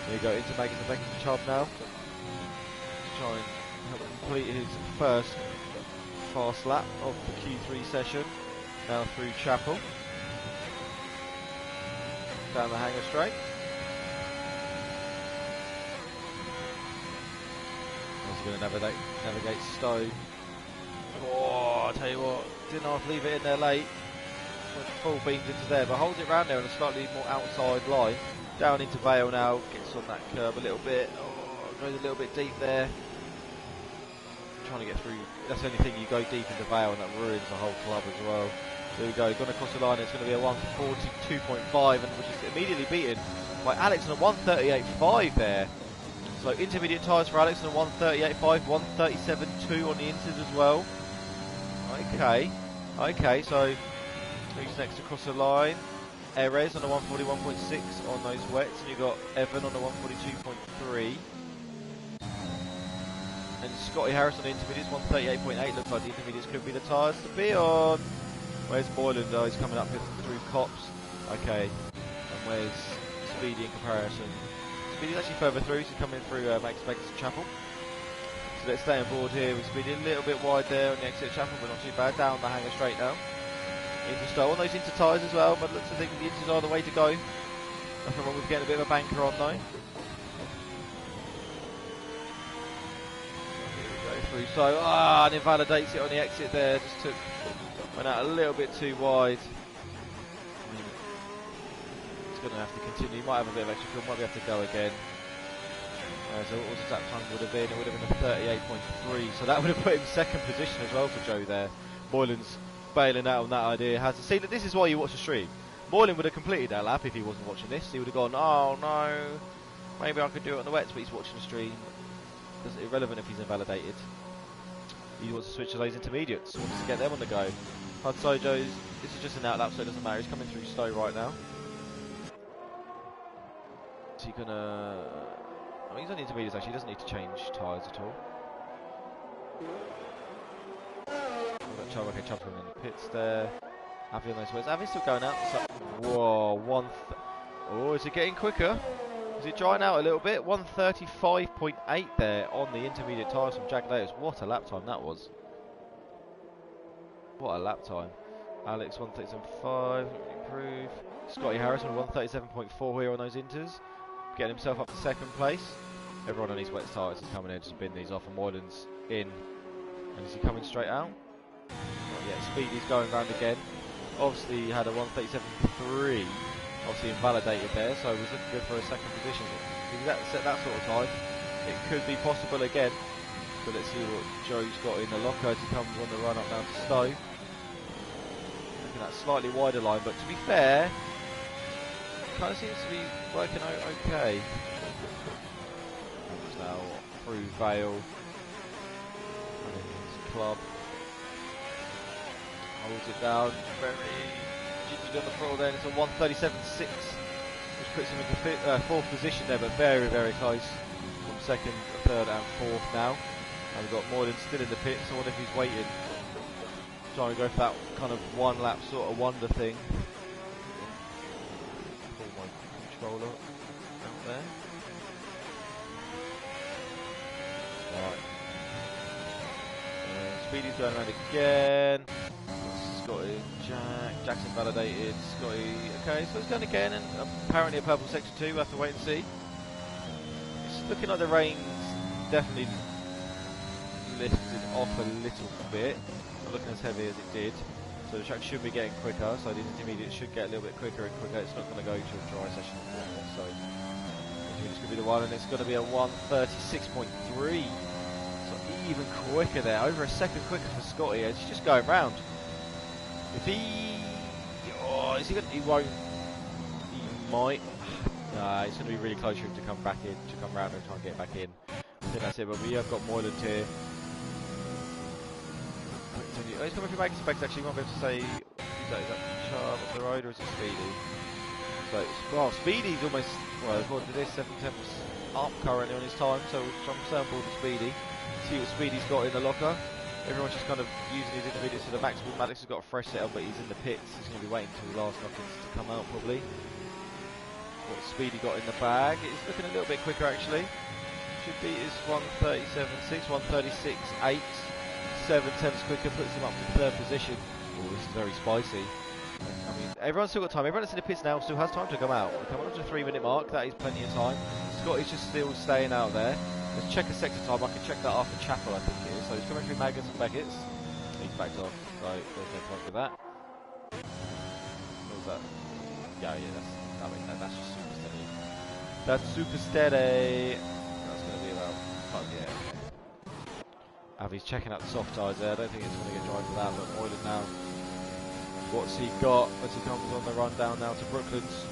There you go, into making the second to Chubb now. To try and help complete his first fast lap of the Q3 session. Now through Chapel. Down the Hanger Straight. Also going to navigate Stowe. Oh, I tell you what, didn't have to leave it in there late. Went full beams into there, but holds it round there on a slightly more outside line. Down into Vale now, gets on that curb a little bit. Oh, goes a little bit deep there. Trying to get through. That's the only thing, you go deep into Vale and that ruins the whole club as well. There we go, gone across the line. It's going to be a 1:42.5, and which is immediately beaten by Alex on a 1:38.5 there. So intermediate tyres for Alex on a 1:38.5, 1:37.2 on the inters as well. Okay, so who's next across the line? Erez on a 1:41.6 on those wets, and you've got Evan on a 1:42.3. And Scotty Harris on the intermediates, 1:38.8. Looks like the intermediates could be the tyres to be on. Where's Moylan though? He's coming up through Cops. Okay. And where's Speedy in comparison? Speedy's actually further through, so he's coming through Max Vegas and Chapel. So let's stay on board here with Speedy. A little bit wide there on the exit of Chapel, but not too bad. Down the Hanger Straight now. Into Stowe on those inter tyres as well, but looks to think the inters are the way to go. Nothing wrong with getting a bit of a banker on though. Through, so and invalidates it on the exit there. Just went out a little bit too wide. It's going to have to continue. He might have a bit of extra fuel, might be able to go again. So what was his lap time would have been? It would have been a 38.3. So that would have put him second position as well for Joe there. Moylan's bailing out on that idea. Has to see that this is why you watch the stream. Moylan would have completed that lap if he wasn't watching this. He would have gone, oh no, maybe I could do it on the wets, but he's watching the stream. It's irrelevant if he's invalidated. He wants to switch to those intermediates, wants to get them on the go. Hud Sojo's, this is just an out lap, so it doesn't matter. He's coming through Stowe right now. Is he gonna... I mean, he's on the intermediates actually, he doesn't need to change tyres at all. We've got Chubb, okay, Chubb in the pits there. Avi on those wheels. Avi's still going out. So, whoa, oh, is it getting quicker? Is it drying out a little bit? 1:35.8 there on the intermediate tyres from Jack Layers. What a lap time that was. What a lap time. Alex 1:37.5, improve. Scotty Harris on 1:37.4 here on those inters. Getting himself up to second place. Everyone on these wet tyres is coming in to bin these off, and Moylan's in. And is he coming straight out? Not yet. Speedy's going round again. Obviously he had a 1:37.3. Obviously invalidated there, so was looking good for a second position. If he set that sort of time, it could be possible again. But let's see what Joe's got in the locker as he comes on the run up down to Stowe. looking at slightly wider line, but to be fair, it kind of seems to be working out okay. It's now through Vale, running into Club, holds it down, very gingerly on the throttle then. It's a 1:37.6, which puts him into fourth position there, but very, very close from second, third and fourth now. And we've got Moylan still in the pits. I wonder if he's waiting, trying to go for that kind of one lap sort of wonder thing. Pull my controller out there. Right. Speedy's going around again. Scotty, Jackson validated. Scotty, okay, so it's going again, and apparently a purple sector 2. We'll have to wait and see. It's looking like the rain's definitely lifted off a little bit. It's not looking as heavy as it did, so the track should be getting quicker. So these intermediates should get a little bit quicker and quicker. It's not going to go to a dry session, so it's going to be the one, and it's going to be a 1:36.3. So even quicker there, over a second quicker for Scotty. It's just going round. If he, is he going? He won't. He might. Nah, it's going to be really close for him to come back in, to come round and try and get back in. I think that's it. But we have got Moylan here. Oh, he's coming through Magnus Specs actually. You might be able to say, is that Chubb up the road or is it Speedy? So, well, Speedy's almost, well, according to this, 7 tenths up currently on his time, so I'm on board with Speedy. See what Speedy's got in the locker. Everyone's just kind of using his intermediates to the maximal. Maddox has got a fresh setup, but he's in the pits. He's going to be waiting until the last knockings to come out, probably. What Speedy got in the bag? It's looking a little bit quicker, actually. Should beat his 1:37.6, 1:36.8. 7 tenths quicker, puts him up to third position. Oh, this is very spicy. I mean, everyone's still got time. Everyone that's in the pits now still has time to come out. We're coming up to the 3-minute mark. That is plenty of time. Scotty's just still staying out there. Let's check a sector time. I can check that after Chapel, I think it is. So he's coming through Magnus and Beckett's. He's backed off, so there's no point with that. What was that? Yeah, that's just super steady. That's super steady. That's going to be about, yeah. Avi's checking out the soft tyres there. I don't think it's going to get dry for that, but Moylan now. What's he got as he comes on the run down now to Brooklands?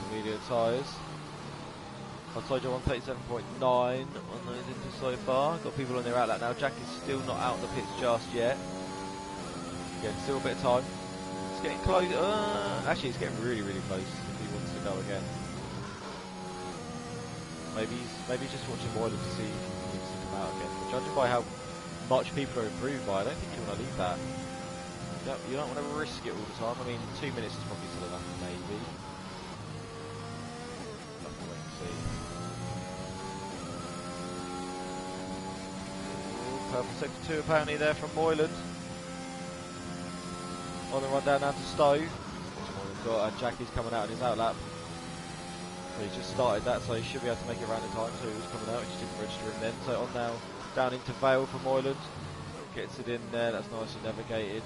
Intermediate tyres. Outside your 1:37.9 on those into so far. Got people on their outlet now. Jack is still not out the pits just yet. Again, still a bit of time. It's getting close. Actually, it's getting really, really close if he wants to go again. Maybe he's just watching Moylan to see if he needs to come out again. But judging by how much people are improved by, I don't think you want to leave that. You don't want to risk it all the time. I mean, 2 minutes is probably still enough, maybe. We'll have to wait and see. Ooh, purple sector 2 apparently there from Moylan. On the run down now to Stowe. And Jackie's coming out in his outlap. So he's just started that, so he should be able to make it around in time. So he was coming out, he just didn't register him then. So on now, down into Vale for Moylan. Gets it in there, that's nicely navigated.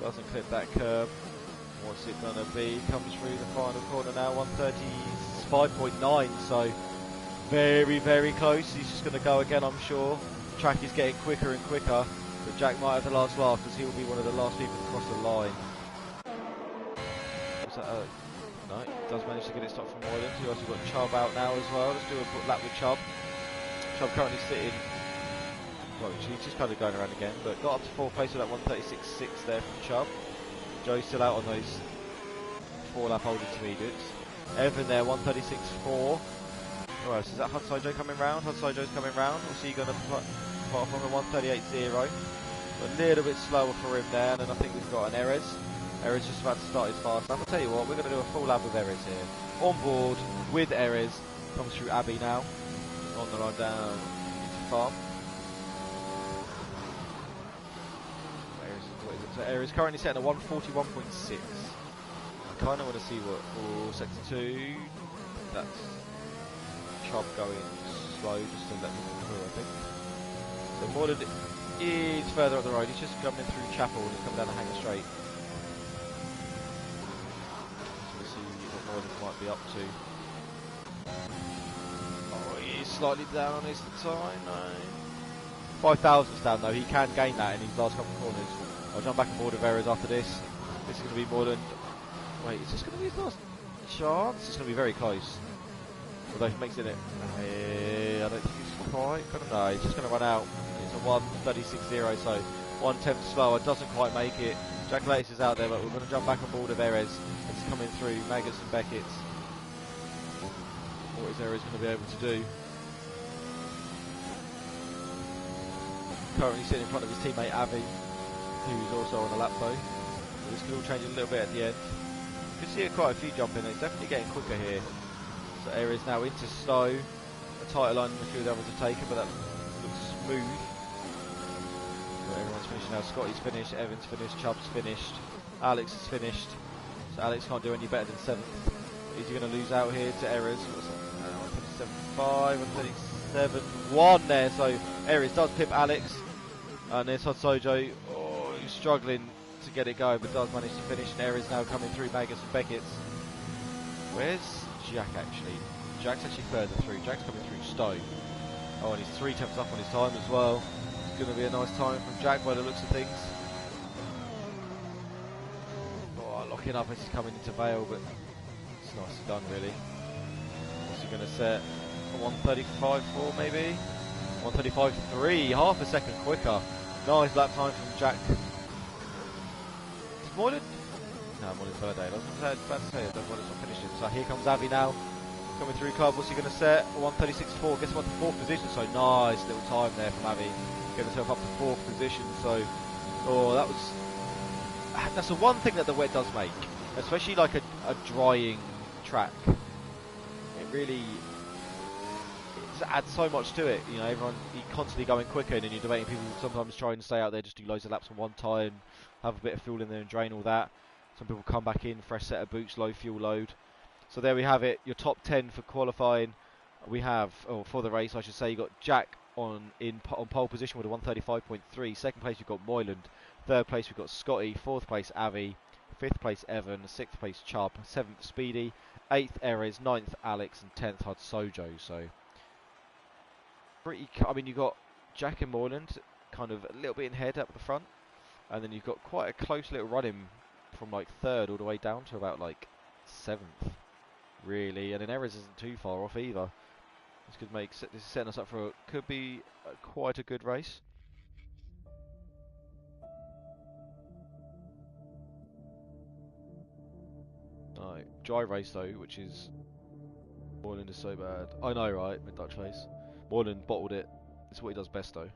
Doesn't clip that curb. What's it gonna be? Comes through the final corner now, 1:35.9. So very, very close. He's just gonna go again, I'm sure. The track is getting quicker and quicker. But Jack might have the last laugh, because he will be one of the last people to cross the line. What's that? No, does manage to get it stopped from Moylan. We've also got Chubb out now as well. Let's do a lap with Chubb. Chubb currently sitting, well, he's just kind of going around again, but got up to 4th place with that 1:36.6 there from Chubb. Joe's still out on those 4-lap old intermediates. Evan there, 1:36.4. Alright, so is that Hudside Joe coming round? Hudside Joe's coming round. We'll see, going to put off on the 1:38.0. A little bit slower for him there, and then I think we've got an Erez. Erez just about to start his fast. I'm going to tell you what, we're going to do a full lap with Erez here. On board with Erez. Comes through Abbey now. On the run down into Farm. So Erez currently setting a 1:41.6. I kind of want to see what for sector 2. That's Chubb going slow just to let them through, I think. So Moylan is further up the road. He's just coming through Chapel and he's coming down the Hanger Straight. Moylan might be up to. Oh, he's slightly down on his time. No. 5,000's down though. He can gain that in these last couple of corners. I'll jump back and board of errors after this. This is going to be Moreland. Wait, is this going to be his last chance? It's going to be very close. Although he makes it, I don't think he's quite going to. No, he's just going to run out. It's a 1:36.0, so 1/10 slower. Doesn't quite make it. Jack Latis is out there, but we're going to jump back on board of Erez. It's coming through. Maggots and Beckett's. What is Erez going to be able to do? Currently sitting in front of his teammate Avi, who's also on a lap though. This could all change a little bit at the end. You can see quite a few jumping. It's definitely getting quicker here. So Erez now into slow. A tighter line than a few of the others have taken, but that looks smooth. So everyone's finished now. Scotty's finished, Evan's finished, Chubb's finished, Alex is finished. So Alex can't do any better than 7th. Is he going to lose out here to Erez? 1:37.5, 1:37.1 there. So Erez does pip Alex. And there's Hot Sojo, he's struggling to get it going, but does manage to finish. And Erez now coming through Maggots and Beckett's. Where's Jack actually? Jack's actually further through. Jack's coming through Stowe. Oh, and he's 3 tenths up on his time as well. It's going to be a nice time from Jack by the looks of things. Oh, locking up as he's coming into Vale, but it's nicely done really. What's he going to set? A 1:35.4 maybe? 1:35.3, half a second quicker. Nice lap time from Jack. Is Moreland? No, Moreland's third day. I was about to say, I don't know Moreland's not finished it. So here comes Avi now. Coming through club, what's he going to set? 1:36.4, gets him up to 4th position. So nice little time there from Avi. Getting himself up to 4th position. So, that's the one thing that the wet does make. Especially like a drying track. It really adds so much to it, you know. Everyone constantly going quicker, and then you're debating people sometimes trying to stay out there, just do loads of laps on one time, have a bit of fuel in there and drain all that. Some people come back in, fresh set of boots, low fuel load. So there we have it, your top 10 for qualifying. We have, for the race I should say, you got Jack on pole position with a 1:35.3. Second place you've got Moyland. Third place we've got Scotty. Fourth place Avi. Fifth place Evan. Sixth place Chubb. Seventh Speedy. Eighth Erez. Ninth Alex. And 10th Hud Sojo. So I mean, you've got Jack and Moreland kind of a little bit in head up the front, and then you've got quite a close little run in from like 3rd all the way down to about like 7th, really. And then Erez isn't too far off either. This could this is setting us up for could be quite a good race. Right, dry race though, which is Moreland is so bad. I know, right? Mid Dutch face. Moreland bottled it. It's what he does best though.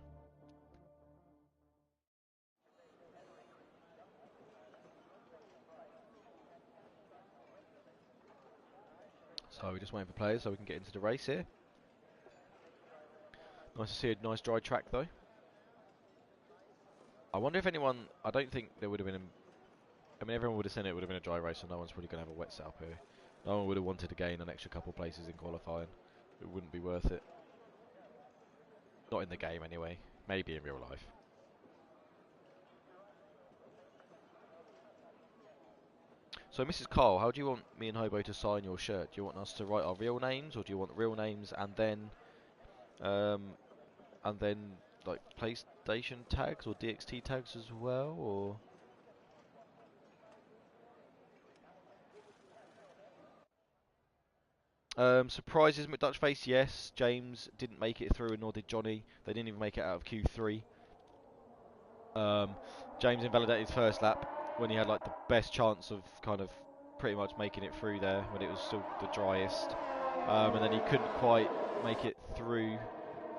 So we're just waiting for players so we can get into the race here. Nice to see a nice dry track though. I wonder if anyone, I don't think there would have been, I mean everyone would have said it would have been a dry race, so no one's probably going to have a wet setup here. No one would have wanted to gain an extra couple places in qualifying. It wouldn't be worth it. Not in the game anyway, maybe in real life. So Mrs. Carl, how do you want me and Hobo to sign your shirt? Do you want us to write our real names, or do you want real names and then like PlayStation tags or DXT tags as well, or? Surprises McDutchface, yes. James didn't make it through, and nor did Johnny. They didn't even make it out of Q3. James invalidated his first lap when he had like the best chance of kind of pretty much making it through there when it was still the driest. And then he couldn't quite make it through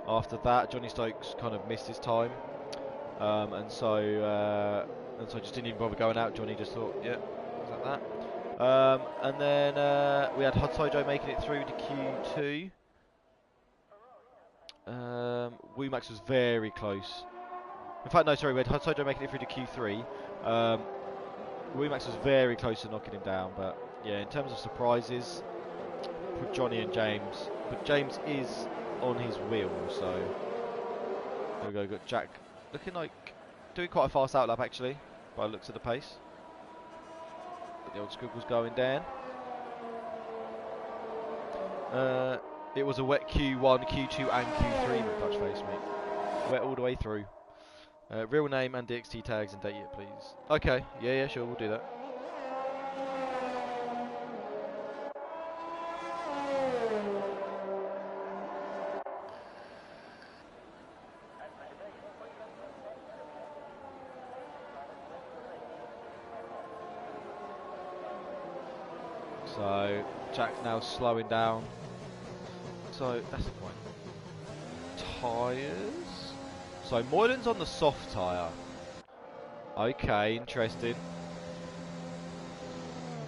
after that. Johnny Stokes kind of missed his time. And so just didn't even bother going out. Johnny just thought, yeah, like that. And then we had Hud Sojo making it through to Q2. Wumax was very close. In fact, no, sorry, we had Hud Sojo making it through to Q3. Wumax was very close to knocking him down, but yeah, in terms of surprises, for Johnny and James. But James is on his wheel, so there we go. Got Jack looking like doing quite a fast outlap actually, by the looks of the pace. But the old squiggle's going down. It was a wet Q1, Q2 and Q3 with Dutch face, mate. wet all the way through. Real name and DXT tags and date it, please. Okay, yeah, sure, we'll do that. So Jack now slowing down. So that's the point. Tyres. So Moylan's on the soft tyre. Okay, interesting.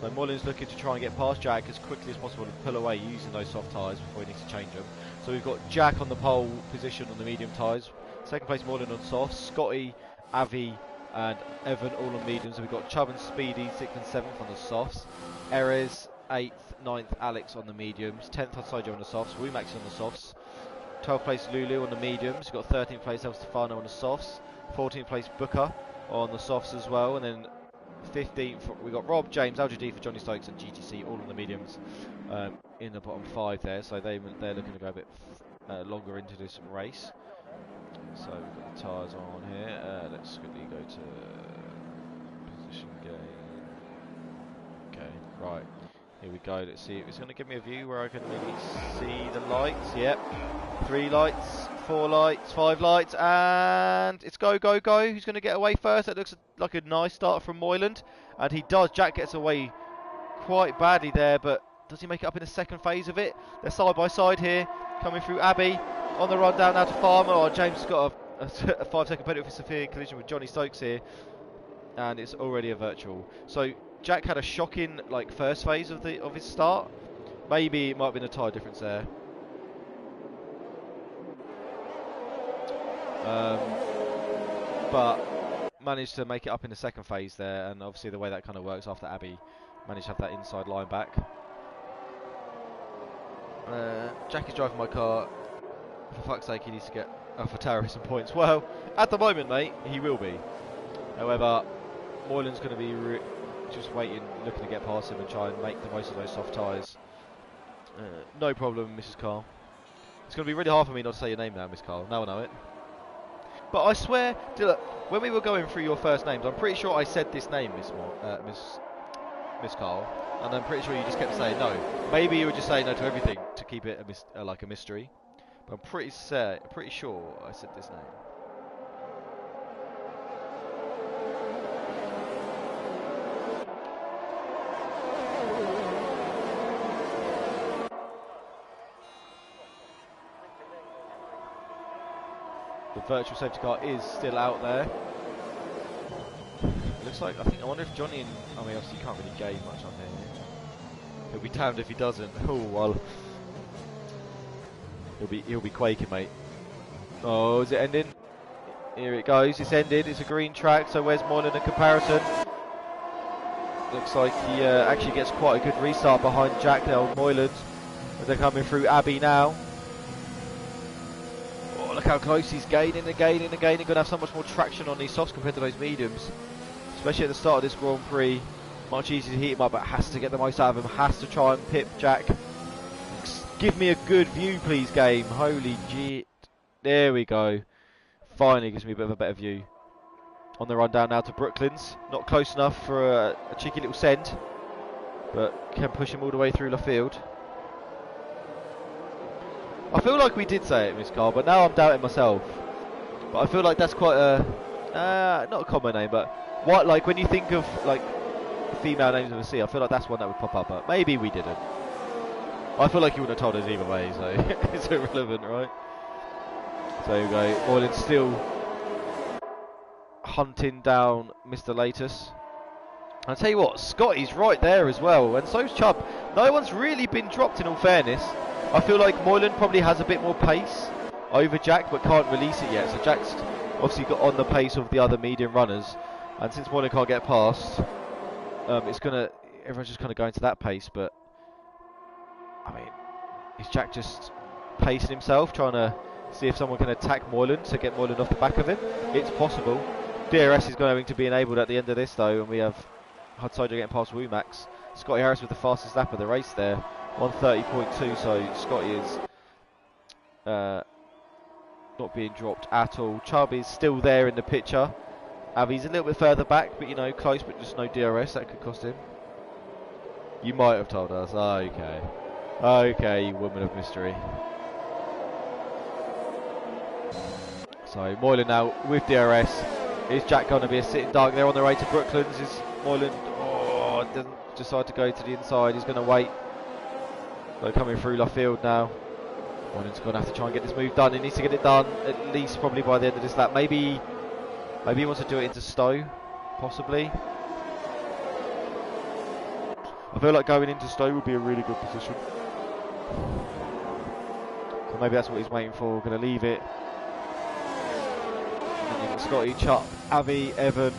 So Moylan's looking to try and get past Jack as quickly as possible and pull away using those soft tyres before he needs to change them. So we've got Jack on the pole position on the medium tyres. Second place Moylan on softs. Scotty, Avi and Evan all on mediums. So we've got Chubb and Speedy 6th and 7th on the softs. Erez 8th, 9th, Alex on the mediums. 10th Hudsojo on the softs. Wumax on the softs. 12th place Lulu on the mediums. We've got 13th place El Stefano on the softs. 14th place Booker on the softs as well. And then 15th we got Rob, James, Al-Jadid for Johnny Stokes and GTC all on the mediums in the bottom 5 there. So they're looking to go a bit longer into this race. So we've got the tyres on here. Let's quickly go to position gain. Okay, right. Here we go. Let's see. It's going to give me a view where I can maybe see the lights. Yep. 3 lights, 4 lights, 5 lights, and it's go, go, go. Who's going to get away first? That looks like a nice start from Moyland. And he does. Jack gets away quite badly there, but does he make it up in the second phase of it? They're side by side here, coming through Abbey. On the run down now to Farmer. Oh, James has got a 5-second penalty for severe collision with Johnny Stokes here. And it's already a virtual. So Jack had a shocking first phase of his start. Maybe it might have been a tyre difference there. But managed to make it up in the second phase there, and obviously the way that kind of works after Abbey managed to have that inside line back. Jack is driving my car. For fuck's sake, he needs to get for terrorism points. Well, at the moment, mate, he will be. However, Moylan's going to be just waiting, looking to get past him and try and make the most of those soft tyres. No problem, Mrs. Carl. It's going to be really hard for me not to say your name now, Miss Carl. Now I know it. But I swear, when we were going through your first names, I'm pretty sure I said this name, Miss Carl, and I'm pretty sure you just kept saying no. Maybe you were just saying no to everything to keep it like a mystery. But I'm pretty sure I said this name. The virtual safety car is still out there. Looks like, I wonder if Johnny and, obviously you can't really gain much on here. He'll be damned if he doesn't. Oh, well. He'll be quaking, mate. Oh, is it ending? Here it goes, it's ended. It's a green track, so where's Moylan in comparison? Looks like he actually gets quite a good restart behind Jack there on Moylan. As they're coming through Abbey now. Oh, look how close he's gaining and gaining and gaining. Going to have so much more traction on these softs compared to those mediums. Especially at the start of this Grand Prix. Much easier to heat him up, but has to get the most out of him. Has to try and pip Jack. Give me a good view, please, game. Holy shit. There we go. Finally gives me a bit of a better view. On the run down now to Brooklands. Not close enough for a cheeky little send. But can push him all the way through the field. I feel like we did say it, Miss Carl, but now I'm doubting myself. But I feel like that's quite a... not a common name, but... what, when you think of, female names of the sea, I feel like that's one that would pop up, but maybe we didn't. I feel like you wouldn't have told us either way, so it's irrelevant, right? So here we go. Moylan still hunting down Mr. Latus. I'll tell you what, Scotty's right there as well, and so's Chubb. No one's really been dropped, in all fairness. I feel like Moylan probably has a bit more pace over Jack, but can't release it yet. So Jack's obviously got on the pace of the other medium runners, and since Moylan can't get past, everyone's just kind of going to that pace, but is Jack just pacing himself, trying to see if someone can attack Moylan to get Moylan off the back of him? It's possible. DRS is going to be enabled at the end of this though, and we have Hudsojo getting past Wumax. Scotty Harris with the fastest lap of the race there, 1:30.2. So Scotty is not being dropped at all. Chubb is still there in the picture. Avi's a little bit further back, but you know, close, but just no DRS. That could cost him. You might have told us. Okay. Okay, you woman of mystery. So Moylan now with DRS. Is Jack going to be a sitting duck there on the way to Brooklands? Is Moylan, doesn't decide to go to the inside. He's going to wait. So coming through left field now. Moylan's going to have to try and get this move done. He needs to get it done at least probably by the end of this lap. Maybe he wants to do it into Stowe, possibly. I feel like going into Stowe would be a really good position. So maybe that's what he's waiting for. Going to leave it. And then you've got Scotty, Chubb, Avi, Evan,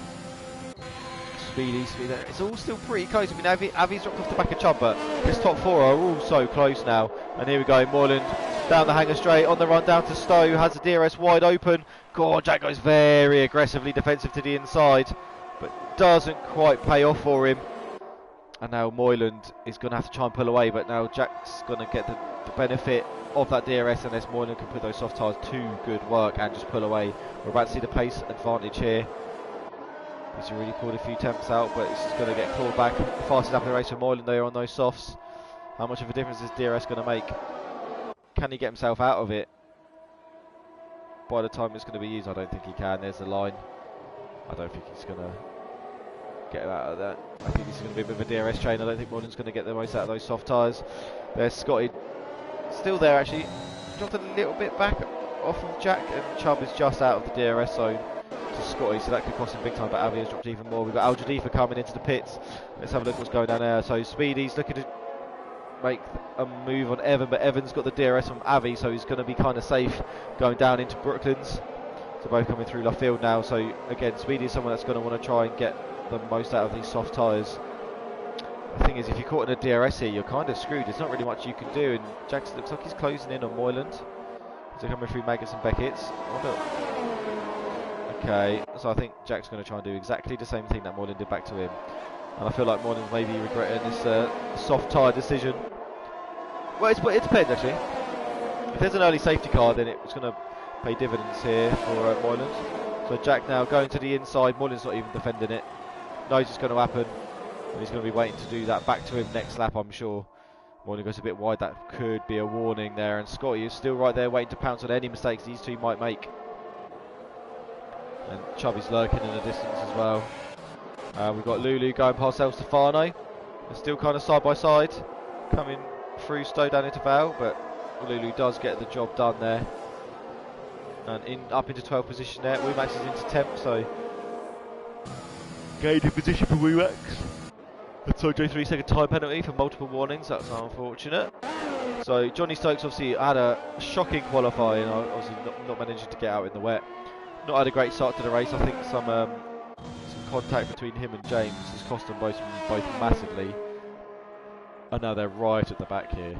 Speedy. It's all still pretty close. I mean, Avi's dropped off the back of Chubb, but his top four are all so close now. And here we go, Moylan down the hanger straight, on the run down to Stowe, who has the DRS wide open. God, Jack goes very aggressively defensive to the inside, but doesn't quite pay off for him. And now Moylan is going to have to try and pull away, but now Jack's going to get the benefit of that DRS unless Moylan can put those soft tyres to good work and just pull away. We're about to see the pace advantage here. He's already pulled a few temps out, but it's going to get clawed back. Fastest lap of the race for Moylan there on those softs. How much of a difference is DRS going to make? Can he get himself out of it? By the time it's going to be used, I don't think he can. There's the line. I don't think he's going to get out of that. I think this is going to be a bit of a DRS chain. I don't think Moylan's going to get the most out of those soft tyres. There's Scotty, still there actually. Dropped a little bit back off of Jack, and Chubb is just out of the DRS zone to Scotty, so that could cost him big time, but Avi has dropped even more. We've got Al Jadifa coming into the pits. Let's have a look what's going down there. So Speedy's looking to make a move on Evan, but Evan's got the DRS from Avi, so he's going to be kind of safe going down into Brooklands. So both coming through left field now. So again, Speedy is someone that's going to want to try and get the most out of these soft tyres. The thing is, if you're caught in a DRS here, you're kind of screwed. There's not really much you can do, and Jackson looks like he's closing in on Moylan. So coming through Maggots and Beckett's. Okay, so I think Jack's going to try and do exactly the same thing that Moylan did back to him. And I feel like Moylan's maybe regretting this soft tyre decision. Well, it depends actually. If there's an early safety car, then it's going to pay dividends here for Moylan. So Jack now going to the inside. Moylan's not even defending it. Knows it's going to happen. And he's going to be waiting to do that back to him next lap, I'm sure. Moylan goes a bit wide. That could be a warning there. And Scotty is still right there waiting to pounce on any mistakes these two might make. And Chubby's lurking in the distance as well. We've got Lulu going past El Stefano. They're still kind of side by side. Coming through Stowe down into Val, but Lulu does get the job done there. And up into 12th position there. Wumax is into 10th, so gained in position for Wumax. And so 3-second time penalty for multiple warnings. That's unfortunate. So Johnny Stokes obviously had a shocking qualifying, obviously not managing to get out in the wet. Not had a great start to the race. I think some contact between him and James has cost them both massively. And now they're right at the back here,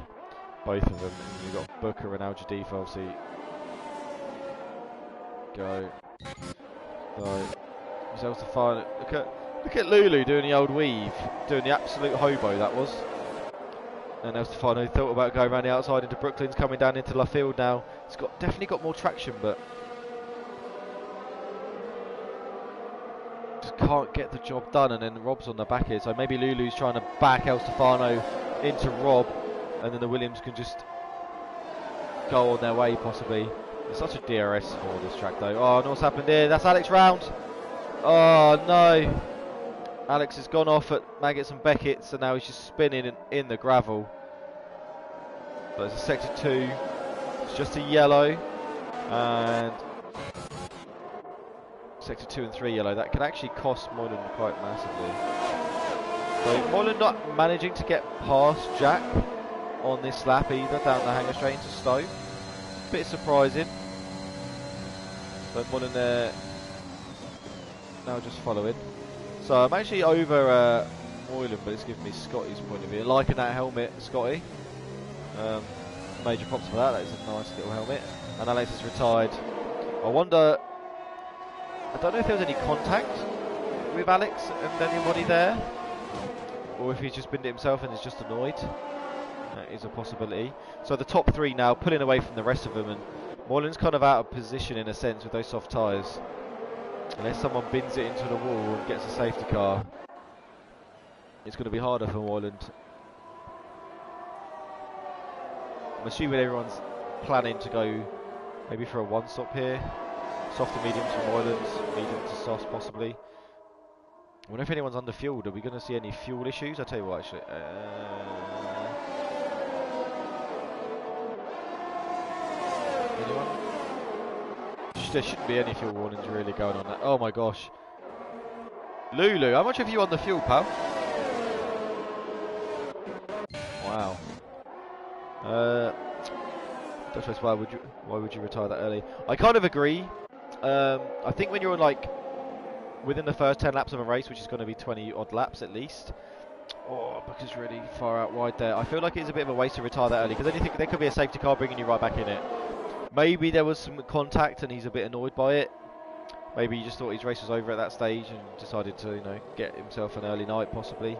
both of them. You've got Booker and Al Jadifa obviously. Go. Right. Stefano. Look at Lulu doing the old weave, doing the absolute hobo that was. And El Stefano thought about going around the outside into Brooklands, coming down into left field now. It's definitely got more traction, but just can't get the job done. And then Rob's on the back here, so maybe Lulu's trying to back El Stefano into Rob, and then the Williams can just go on their way possibly. It's such a DRS for this track though. Oh, and what's happened here? That's Alex round. Oh no. Alex has gone off at Maggots and Beckett, so now he's just spinning in the gravel. But it's a sector 2. It's just a yellow. And sector 2 and 3 yellow. That could actually cost Moylan quite massively. So Moylan not managing to get past Jack on this lap either, down the hanger straight into Stowe. Bit surprising. But Moylan there now just following. So I'm actually over Moylan, but it's giving me Scotty's point of view. Liking that helmet, Scotty. Major props for that. That is a nice little helmet. And Alex is retired. I wonder. I don't know if there was any contact with Alex and anybody there, or if he's just binned it himself and is just annoyed. That is a possibility. So the top 3 now pulling away from the rest of them, and Moylan's kind of out of position in a sense with those soft tyres. Unless someone bins it into the wall and gets a safety car, it's going to be harder for Moyland. I'm assuming everyone's planning to go maybe for a one-stop here. Soft to medium to Moylan's, medium to soft possibly. I wonder if anyone's under fueled. Are we going to see any fuel issues? I'll tell you what, actually. Anyone? There shouldn't be any fuel warnings really going on. Oh my gosh. Lulu, how much have you on the fuel, pal? Wow. Why would you retire that early? I kind of agree. I think when you're like within the first 10 laps of a race, which is going to be 20 odd laps at least. Oh, Booker's really far out wide there. I feel like it's a bit of a waste to retire that early because then you think there could be a safety car bringing you right back in it. Maybe there was some contact and he's a bit annoyed by it. Maybe he just thought his race was over at that stage and decided to, get himself an early night possibly.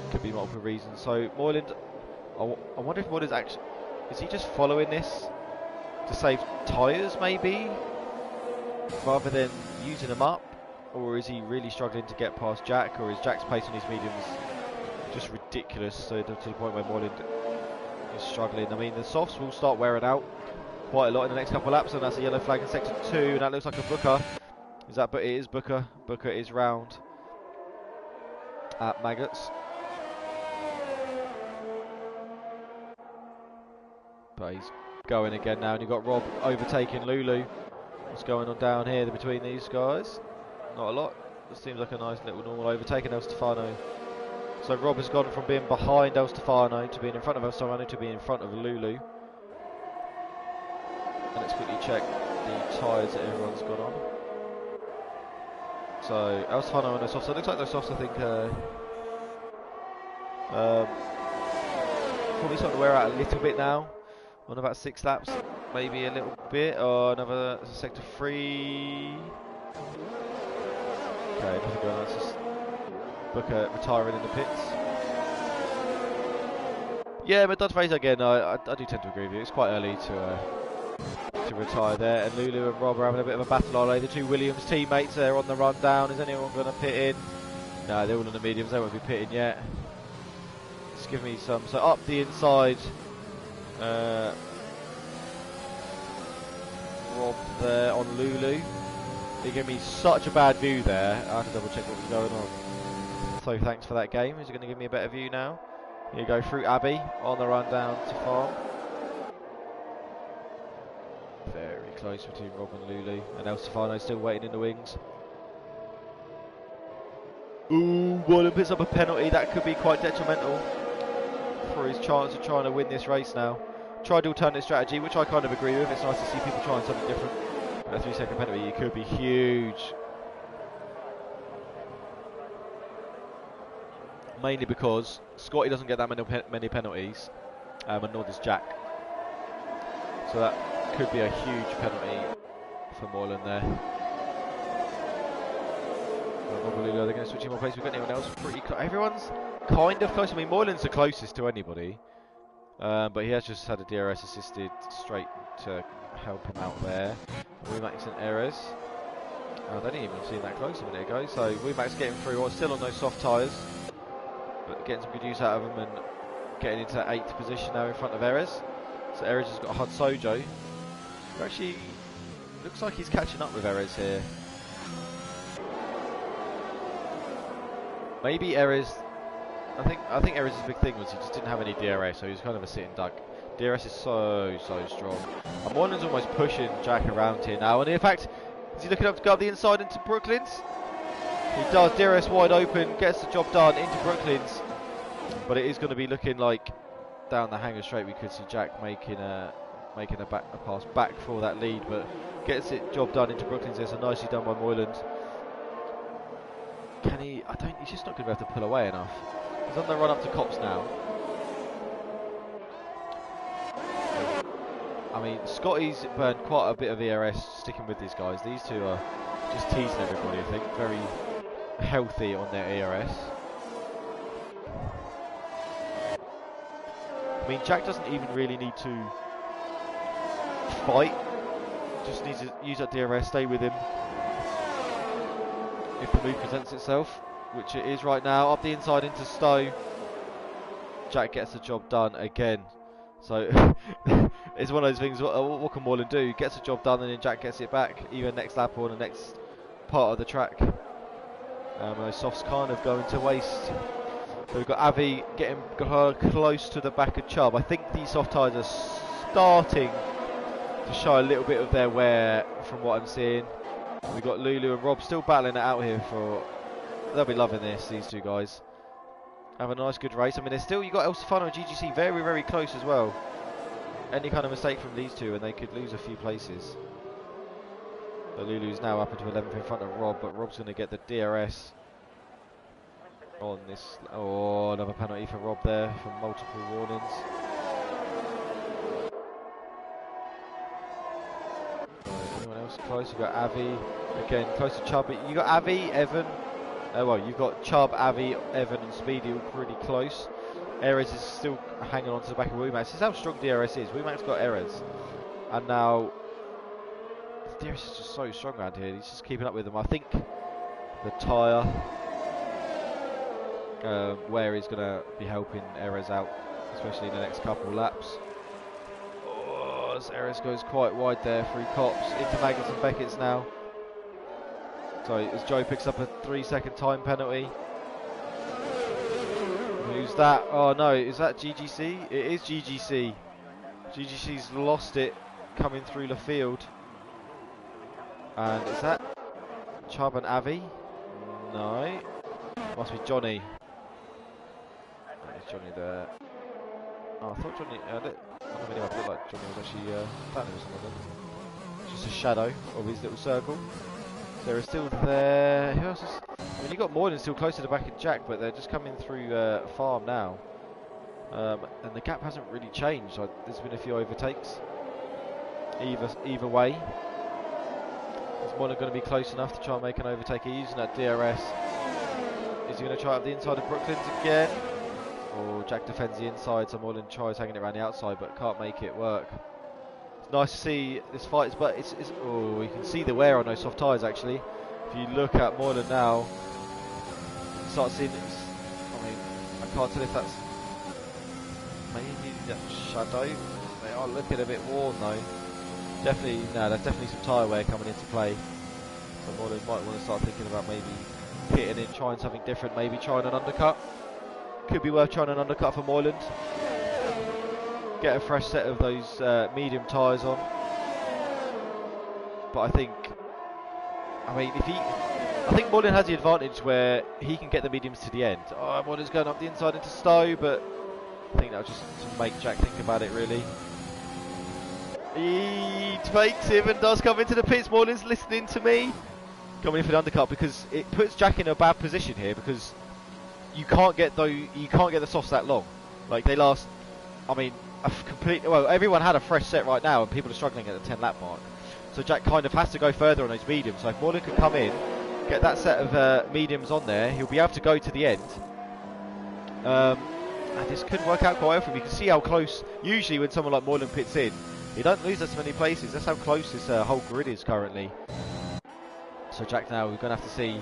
Could be multiple reasons. So Moyland, I wonder if Moyland's actually, is he just following this to save tyres maybe, rather than using them up? Or is he really struggling to get past Jack? Or is Jack's pace on his mediums just ridiculous, so to the point where Moyland is struggling? I mean, the softs will start wearing out quite a lot in the next couple of laps, and that's a yellow flag in sector 2, and that looks like a Booker. Is that? But it is Booker. Booker is round at Maggots. But he's going again now, and you've got Rob overtaking Lulu. What's going on down here between these guys? Not a lot. It seems like a nice little normal overtaking. El Stefano. So Rob has gone from being behind El Stefano to being in front of El Stefano to being in front of Lulu. And let's quickly check the tyres that everyone's got on. So El Stefano and those softs. So it looks like those softs, I think, probably starting to wear out a little bit now. On about 6 laps, maybe a little bit. Or another sector 3. Okay, nothing going on. It's just Booker retiring in the pits. Yeah, but Dodge Fraser again. I do tend to agree with you. It's quite early to retire there. And Lulu and Rob are having a bit of a battle, are they? The two Williams teammates there on the run down. Is anyone going to pit in? No, they're all in the mediums. They won't be pitting yet. Just give me some. So up the inside. Rob there on Lulu. They give me such a bad view there. I have to double check what was going on. So thanks for that game. Is it going to give me a better view now? Here you go through Abbey on the run down to Farm. Very close between Rob and Lulu. And El Stefano still waiting in the wings. Ooh, Moyland picks up a penalty. That could be quite detrimental for his chance of trying to win this race now. Tried alternate strategy, which I kind of agree with. It's nice to see people trying something different. But a 3-second penalty, it could be huge. Mainly because Scotty doesn't get that many penalties, and nor does Jack. So that could be a huge penalty for Moyland there. They're going to switch in more pace. We've got anyone else pretty close. Everyone's kind of close. I mean, Moyland's the closest to anybody. But he has just had a DRS assisted straight to help him out there. Wemax and Erez. I didn't even see that close a minute ago. So Wemax getting through, still on those soft tyres, but getting some good use out of them and getting into 8th position now in front of Erez. So Erez has got Hud Sojo, who actually looks like he's catching up with Erez here. Maybe Erez. I think Erez's big thing was he just didn't have any DRS, so he was kind of a sitting duck. DRS is so strong. And Moyland's almost pushing Jack around here now. And in fact, is he looking up to go up the inside into Brooklands? He does. DRS wide open, gets the job done into Brooklands. But it is going to be looking like down the hanger straight we could see Jack making a pass back for that lead, but gets it job done into Brooklands there. So nicely done by Moyland. Can he? He's just not going to be able to pull away enough. He's on the run up to Cops now. I mean, Scotty's burned quite a bit of ERS sticking with these guys. These two are just teasing everybody, I think. Very healthy on their ERS. I mean, Jack doesn't even really need to fight. Just needs to use that DRS, stay with him. If the move presents itself, which it is right now, up the inside into Stowe. Jack gets the job done again. So it's one of those things, what can Moreland do? Gets the job done and then Jack gets it back, either next lap or the next part of the track. Those softs kind of going to waste. So we've got Avi getting close to the back of Chubb. I think these soft tyres are starting to show a little bit of their wear from what I'm seeing. We've got Lulu and Rob still battling it out here for... They'll be loving this, these two guys. Have a nice good race. I mean, there's still, you got El Stefano and GGC very, very close as well. Any kind of mistake from these two and they could lose a few places. But Lulu's now up into 11th in front of Rob, but Rob's going to get the DRS on this. Oh, another penalty for Rob there from multiple warnings. Anyone else close? You've got Avi again, close to Chubb. You got Avi, Evan. Well, you've got Chubb, Avi, Evan, and Speedy all pretty close. Erez is still hanging on to the back of Womack. This is how strong DRS is. Womack's got Erez, and now DRS is just so strong around here. He's just keeping up with them. I think the tyre wear is going to be helping Erez out, especially in the next couple of laps. Oh, as Erez goes quite wide there through Cops into Magnus and Beckett's now. So as Joe picks up a 3-second time penalty. Who's that? Oh no, is that GGC? It is GGC. GGC's lost it coming through the field. And is that Chubb and Avi? No. Must be Johnny. There's Johnny there. Oh, I thought Johnny... I don't know, I feel like Johnny was actually standing with someone there. Just a shadow of his little circle. There is still there. Who else is? I mean, you got Moylan still close to the back of Jack, but they're just coming through Farm now, and the gap hasn't really changed. So there's been a few overtakes. Either way, is Moylan going to be close enough to try and make an overtake? He's using that DRS. Is he going to try up the inside of Brooklands again? Or Jack defends the inside, so Moylan tries hanging it around the outside, but can't make it work. Nice to see this fight, but it's oh, you can see the wear on those soft tyres actually. If you look at Moylan now, you start seeing it's, I mean, I can't tell if that's maybe that shadow. They are looking a bit worn though. Definitely, no, there's definitely some tyre wear coming into play. So Moylan might want to start thinking about maybe hitting in, trying something different, maybe trying an undercut. Could be worth trying an undercut for Moylan. Get a fresh set of those medium tyres on. But I think Moylan has the advantage where he can get the mediums to the end. Oh, Moylan's going up the inside into Stowe, but I think that'll just make Jack think about it really. He takes him and does come into the pits. Moylan's listening to me. Coming in for the undercut because it puts Jack in a bad position here because you can't get the softs that long. Like they last, I mean, well, everyone had a fresh set right now and people are struggling at the 10 lap mark. So Jack kind of has to go further on those mediums. So if Moylan can come in, get that set of mediums on there, he'll be able to go to the end. And this could work out quite well for him. You can see how close, usually when someone like Moylan pits in, he don't lose as many places. That's how close this whole grid is currently. So Jack now, we're going to have to see.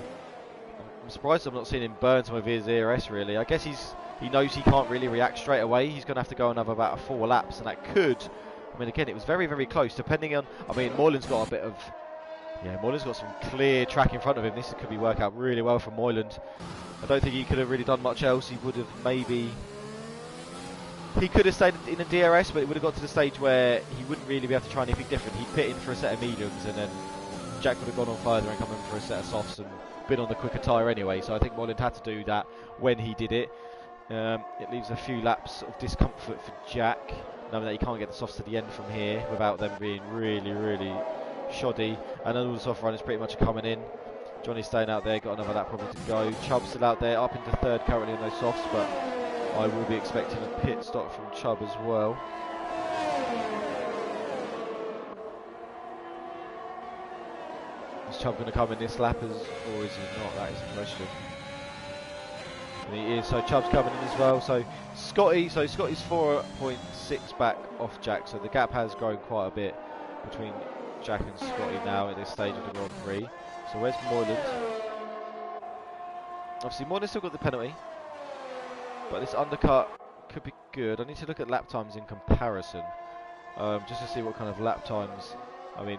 I'm surprised I'm not seeing him burn some of his ERS really. I guess he knows he can't really react straight away. He's going to have to go another about 4 laps, and that could, I mean, again, it was very, very close, depending on, I mean, Moylan's got a bit of, yeah, Moylan's got some clear track in front of him. This could be work out really well for Moylan. I don't think he could have really done much else. He would have maybe, he could have stayed in a DRS, but it would have got to the stage where he wouldn't really be able to try anything different. He'd pit in for a set of mediums, and then Jack would have gone on further and come in for a set of softs and been on the quicker tyre anyway. So I think Moylan had to do that when he did it. It leaves a few laps of discomfort for Jack, knowing that he can't get the softs to the end from here without them being really, really shoddy. And then all the soft runners pretty much are coming in. Johnny's staying out there, got another lap probably to go. Chubb's still out there, up into 3rd currently on those softs, but I will be expecting a pit stop from Chubb as well. Is Chubb going to come in this lap or is he not? That is the question. And he is, so Chubb's coming in as well. So Scotty's 4.6 back off Jack, so the gap has grown quite a bit. between Jack and Scotty now at this stage of the Grand Prix. So where's Moyland? Obviously Moyland's still got the penalty, but this undercut could be good. I need to look at lap times in comparison, just to see what kind of lap times. I mean,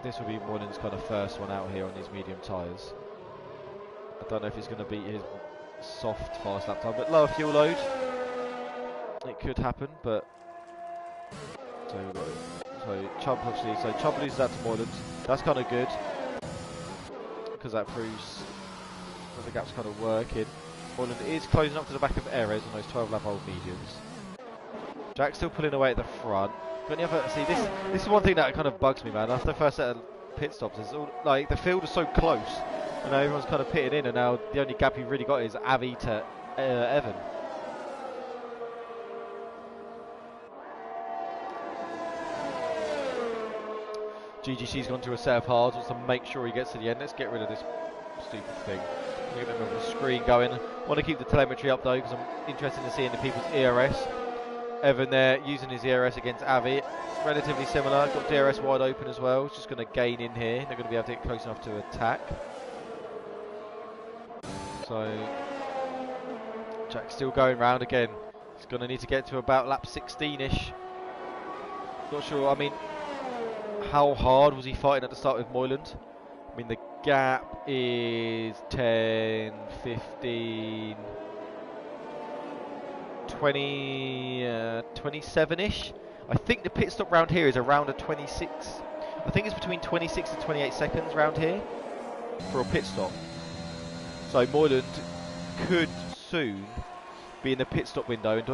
this will be Moyland's kind of first one out here on these medium tyres. I don't know if he's going to beat his soft fast lap time, but lower fuel load, it could happen. But so Chubb obviously, so Chubb loses that to Moyland. That's kind of good because that proves that the gap's kind of working. Moyland is closing up to the back of Erez on those 12-lap-old mediums. Jack's still pulling away at the front. Got any other? See, this is one thing that kind of bugs me, man. After the first set of pit stops, it's all, like the field is so close, and now everyone's kind of pitted in, and now the only gap you've really got is Avi to Evan. GGC's gone to a set of hards, wants to make sure he gets to the end. Let's get rid of this stupid thing. Get a bit of a screen going. Want to keep the telemetry up though, because I'm interested in seeing the people's ERS. Evan there using his ERS against Avi. Relatively similar. Got DRS wide open as well. It's just going to gain in here. They're going to be able to get close enough to attack. So Jack's still going round again. He's going to need to get to about lap 16-ish. Not sure. I mean, how hard was he fighting at the start with Moyland? I mean, the gap is 10, 15, 20, 27-ish. I think the pit stop round here is around a 26. I think it's between 26 and 28 seconds round here for a pit stop. So Moyland could soon be in the pit stop window. And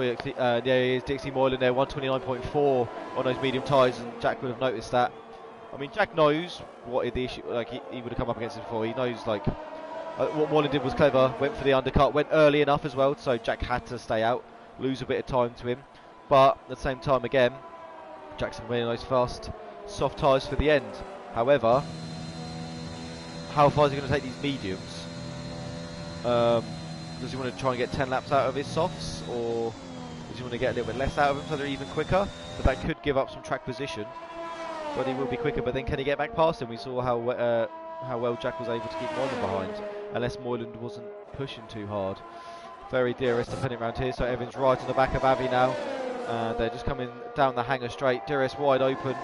there is Dixie Moyland there, 129.4 on those medium tyres, and Jack would have noticed that. I mean, Jack knows what the issue. Like he would have come up against it before. He knows like what Moyland did was clever. Went for the undercut, went early enough as well, so Jack had to stay out, lose a bit of time to him. But at the same time, again, Jackson winning those fast, soft tyres for the end. However, how far is he going to take these mediums? Does he want to try and get 10 laps out of his softs, or does he want to get a little bit less out of them so they're even quicker? But that could give up some track position. But he will be quicker. But then can he get back past him? We saw how well Jack was able to keep Moyland behind, unless Moyland wasn't pushing too hard. Very DRS dependent around here. So Evans right on the back of Avi now. They're just coming down the hanger straight. DRS wide open.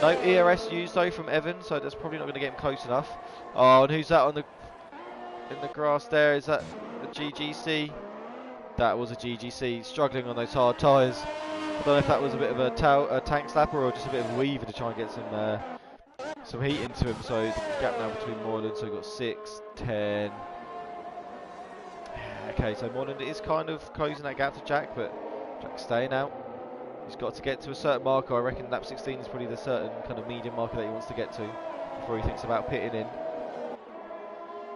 No ERS used though from Evan, so that's probably not going to get him close enough. Oh, and who's that on the in the grass there? Is that a GGC? That was a GGC, struggling on those hard tyres. I don't know if that was a bit of a tank slapper or just a bit of a weaver to try and get some heat into him. So the gap now between Moyland, so we've got 6, 10. Okay, so Moyland is kind of closing that gap to Jack, but Jack's staying out. He's got to get to a certain marker. I reckon lap 16 is probably the certain kind of medium marker that he wants to get to before he thinks about pitting in.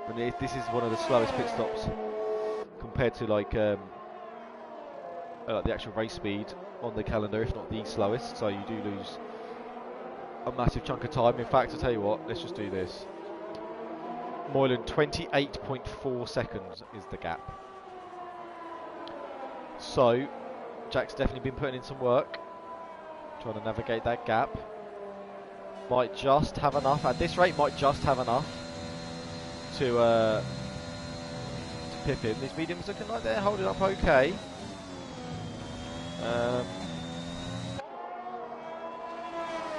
And this is one of the slowest pit stops compared to like the actual race speed on the calendar, if not the slowest. So you do lose a massive chunk of time. In fact, I'll tell you what, let's just do this. Moyland 28.4 seconds is the gap. So Jack's definitely been putting in some work, trying to navigate that gap. Might just have enough, at this rate, might just have enough to pip him. These mediums looking like they're holding up okay.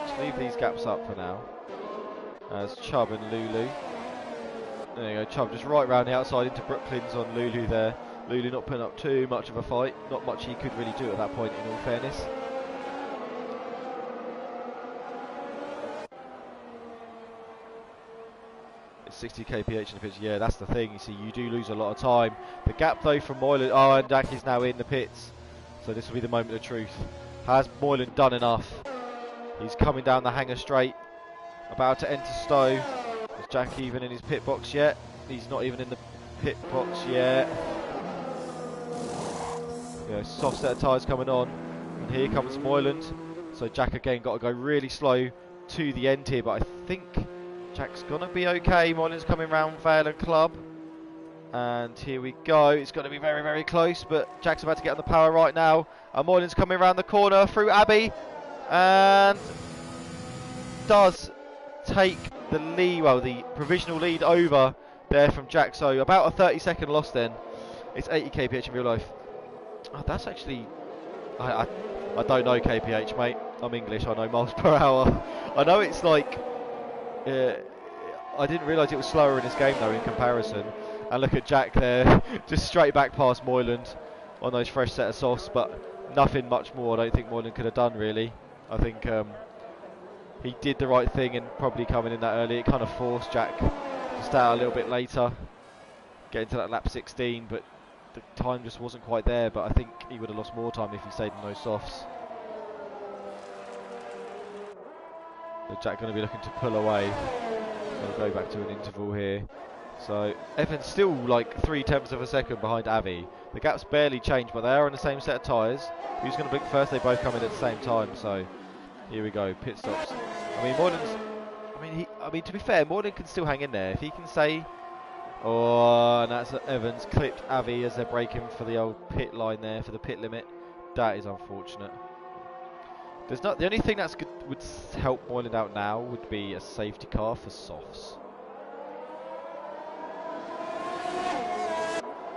Let's leave these gaps up for now. As Chubb and Lulu. There you go, Chubb just right round the outside into Brooklyn's on Lulu there. Lulu not putting up too much of a fight. Not much he could really do at that point, in all fairness. It's 60 kph in the pitch. Yeah, that's the thing. You see, you do lose a lot of time. The gap though from Moyland. Oh, and Jack is now in the pits. So this will be the moment of truth. Has Moyland done enough? He's coming down the hanger straight. About to enter Stowe. Is Jack even in his pit box yet? He's not even in the pit box yet. Yeah, soft set of tyres coming on. And here comes Moyland. So Jack again got to go really slow to the end here. But I think Jack's going to be okay. Moyland's coming round Vale and Club. And here we go. It's going to be very, very close. But Jack's about to get on the power right now. And Moyland's coming around the corner through Abbey. And does take the lead, well, the provisional lead over there from Jack. So about a 30-second loss then. It's 80 kph in real life. Oh, that's actually... I don't know kph, mate. I'm English, I know miles per hour. I know it's like... I didn't realise it was slower in this game though in comparison. And look at Jack there, just straight back past Moyland on those fresh set of softs, but nothing much more I don't think Moyland could have done really. I think he did the right thing in probably coming in that early. It kind of forced Jack to start a little bit later, get into that lap 16, but the time just wasn't quite there. But I think he would have lost more time if he stayed in those softs. So Jack going to be looking to pull away. We'll go back to an interval here. So Evans still like 0.3 of a second behind Avi. The gap's barely changed, but they are on the same set of tyres. Who's going to blink first? They both come in at the same time. So here we go, pit stops. I mean, Moylan's. I mean, to be fair, Moylan can still hang in there if he can say. Oh, and that's Evans clipped Avi as they're braking for the old pit line there for the pit limit. That is unfortunate. There's not the only thing that's would help Moylan out now would be a safety car for softs.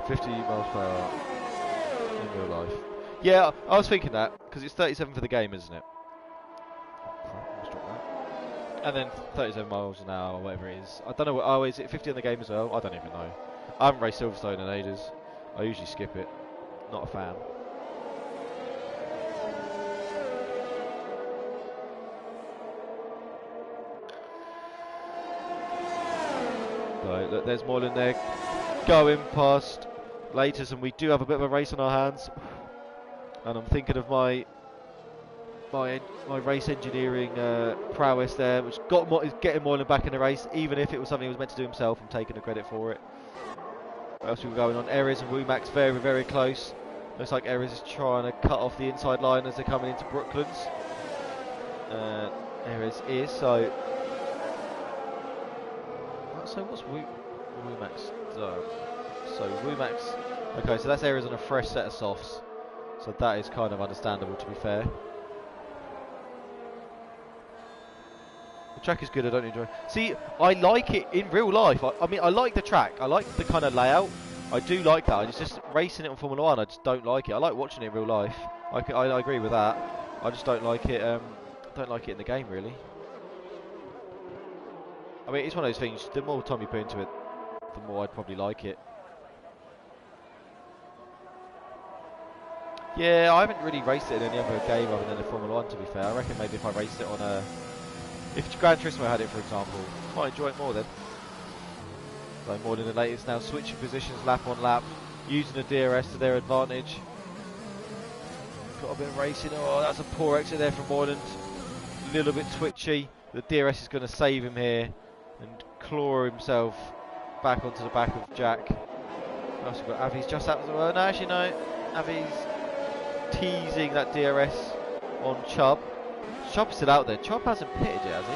50 miles per hour in real life. Yeah, I was thinking that because it's 37 for the game, isn't it? Let's drop that. And then 37 miles an hour, whatever it is. I don't know what. Oh, is it 50 on the game as well? I don't even know. I haven't raced Silverstone in ages. I usually skip it. Not a fan. So look, there's Moylan there, going past Laters, and we do have a bit of a race on our hands. And I'm thinking of my race engineering prowess there, which is getting Moylan back in the race, even if it was something he was meant to do himself. I'm taking the credit for it. What else we got going on? Erez and Womack's very, very close. Looks like Erez is trying to cut off the inside line as they're coming into Brooklands. Erez is, so what's Womack's done? So Womack's, okay, so that's Erez on a fresh set of softs. So that is kind of understandable, to be fair. The track is good, I don't enjoy. See, I like it in real life. I mean, I like the track. I like the kind of layout. I do like that. It's just racing it on Formula 1, I just don't like it. I like watching it in real life. I agree with that. I just don't like it. Don't like it in the game, really. I mean, it's one of those things. The more time you put into it, the more I'd probably like it. Yeah, I haven't really raced it in any other game other than the Formula 1, to be fair. I reckon maybe if I raced it on a... If Gran Turismo had it, for example, I might enjoy it more then. So more than the latest now, switching positions lap on lap, using the DRS to their advantage. Got a bit of racing. Oh, that's a poor exit there from Moyland. A little bit twitchy. The DRS is going to save him here and claw himself back onto the back of Jack. What else have we got? Avi's just out as well. No, actually no. Avi's teasing that DRS on Chubb. Chubb's still out there. Chubb hasn't pitted yet, has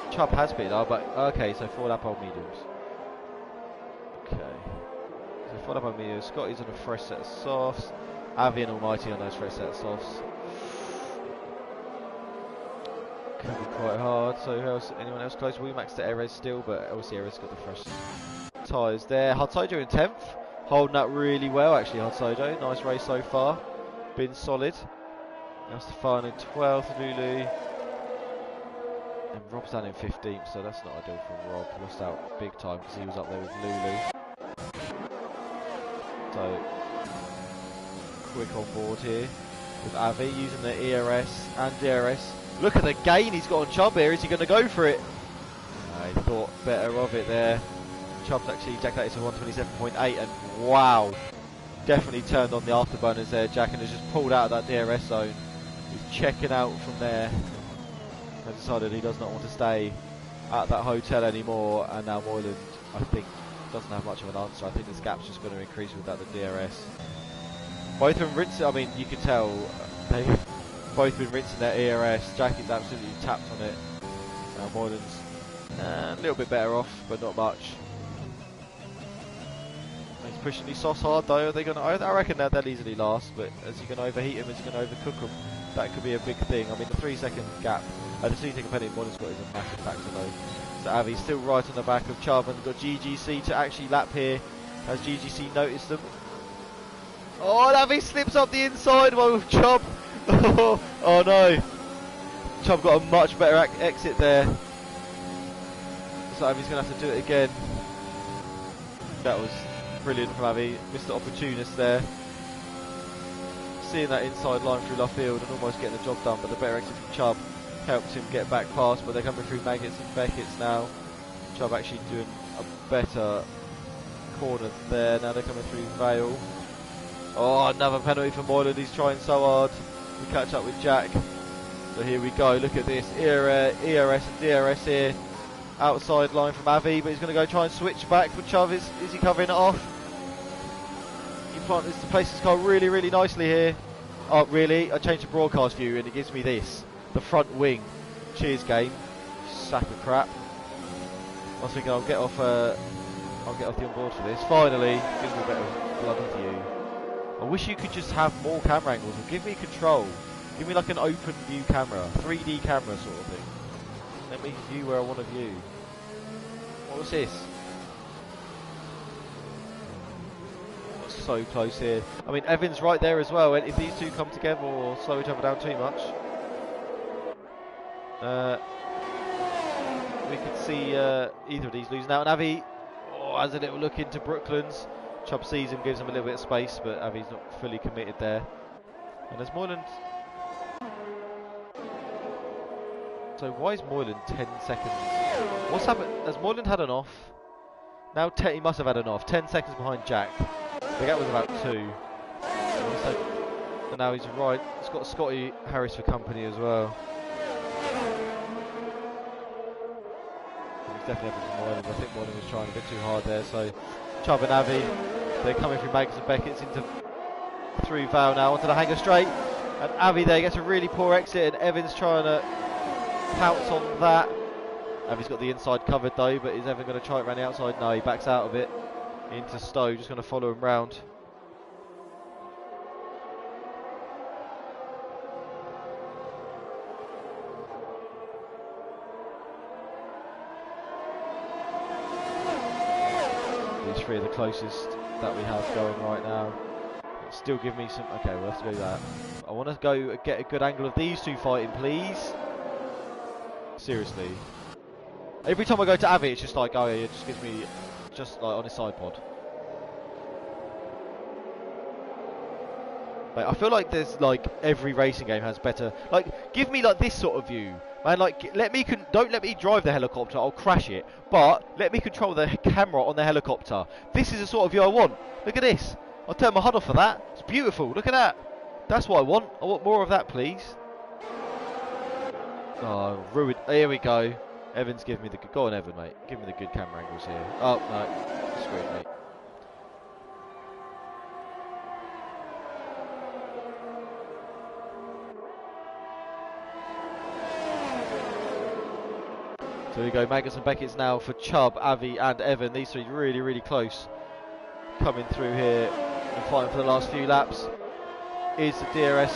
he? Chubb has pitted, but okay, so 4 lap old mediums. Okay. So 4 lap old mediums. Scotty's on a fresh set of softs. Avi and Almighty on those fresh set of softs. Could be quite hard. So who else? Anyone else close? Womack's to Erez still, but obviously Erez got the fresh tyres there. Hudsojo in 10th. Holding that really well, actually, Hudsojo. Nice race so far. Been solid. That's Stefan in 12th, Lulu. And Rob's down in 15th, so that's not ideal for Rob. Lost out big time because he was up there with Lulu. So, quick on board here with Avi using the ERS and DRS. Look at the gain he's got on Chubb here. Is he going to go for it? He thought better of it there. Chubb's actually jacked that to 127.8, and wow, definitely turned on the afterburners there. Jack and has just pulled out of that DRS zone. He's checking out from there and decided he does not want to stay at that hotel anymore. And now Moyland, I think, doesn't have much of an answer. I think this gap's just going to increase without the DRS. Both of them rinsing. I mean, you can tell they've both been rinsing their ERS. Jack is absolutely tapped on it. Now Moyland's a little bit better off, but not much. He's pushing these softs hard though. Are they going to? I reckon they'll easily last. But is he going to overheat him? Is he going to overcook them? that could be a big thing. I mean, the 3-second gap, the 3-second penalty Moylan's got is a massive factor though. So Avi's still right on the back of Chubb, and got GGC to actually lap here. Has GGC noticed them? Oh, and Avi slips up the inside one with Chubb. Oh no. Chubb got a much better exit there. So Avi's going to have to do it again. That was brilliant from Avi. Missed the opportunist there. Seeing that inside line through left field and almost getting the job done, but the better exit from Chubb helped him get back past, but they're coming through Maggots and Beckett's now. Chubb actually doing a better corner there. Now they're coming through Vale. Oh, another penalty for Moylan. He's trying so hard to catch up with Jack. So here we go. Look at this. ERS and DRS here. Outside line from Avi, but he's going to go try and switch back for Chubb. Is he covering it off? He planted to place his car really, really nicely here. Oh, really? I changed the broadcast view and it gives me this. The front wing. Cheers, game. Sack of crap. I was thinking I'll get off the onboard for this. Finally, gives me a better bloody view. I wish you could just have more camera angles and give me control. Give me like an open view camera, 3D camera sort of thing. Let me view where I want to view. What was this? So close here. I mean, Evans right there as well. If these two come together or slow each other down too much, we could see either of these losing out. And Avi has a little look into Brooklands. Chubb sees him, gives him a little bit of space, but Avi's not fully committed there. And there's Moylan. So why is Moylan 10 seconds? What's happened? Has Moylan had an off? Now he must have had an off. 10 seconds behind Jack. The gap was about 2. And now he's right. He's got Scotty Harris for company as well. He's definitely having some Moylan. I think Moylan was trying a bit too hard there. So Chubb and Avi, they're coming through Maggots and Beckett's through Vale now onto the hanger straight. And Avi there gets a really poor exit, and Evans trying to pounce on that. Avi's got the inside covered though, but is Evan going to try it around the outside? No, he backs out of it into Stowe, just going to follow him round. These three are the closest that we have going right now. Still give me some. Okay, we'll have to go that. I want to go get a good angle of these two fighting, please. Seriously. Every time I go to Avi, it's just like, oh yeah, it just gives me, just like on his side pod. Like, I feel like there's like every racing game has better. Like, give me like this sort of view, man. Like, don't let me drive the helicopter. I'll crash it. But let me control the camera on the helicopter. This is the sort of view I want. Look at this. I'll turn my HUD off for that. It's beautiful. Look at that. That's what I want. I want more of that, please. Oh, ruined. Here we go. Evans, give me the good. Go on, Evan, mate. Give me the good camera angles here. Oh, no. Screwed, mate. So here we go. Maggots and Beckett's now for Chubb, Avi, and Evan. These three really, really close. Coming through here and fighting for the last few laps. Is the DRS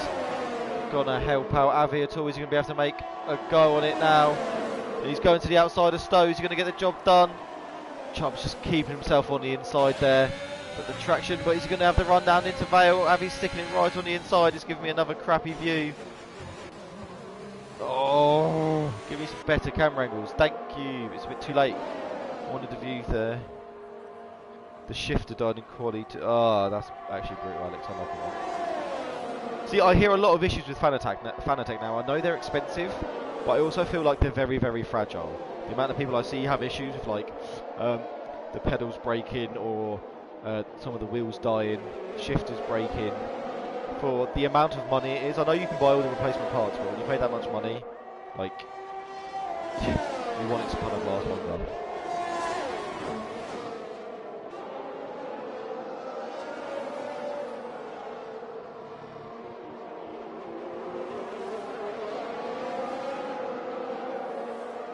gonna help out Avi at all? Is he gonna be able to make a go on it now? He's going to the outside of Stowe. He's going to get the job done. Chubb's just keeping himself on the inside there. But the traction, but he's going to have the run down into Vale. Avi's sticking it right on the inside. It's giving me another crappy view. Oh, give me some better camera angles. Thank you. It's a bit too late. I wanted the view there. The shifter died in quality. Oh, that's actually brutal, Alex. I'm liking that. See, I hear a lot of issues with Fanatec now. I know they're expensive, but I also feel like they're very, very fragile. The amount of people I see have issues with like the pedals breaking or some of the wheels dying, shifters breaking. For the amount of money it is, I know you can buy all the replacement parts, but when you pay that much money, like, you want it to kind of last longer.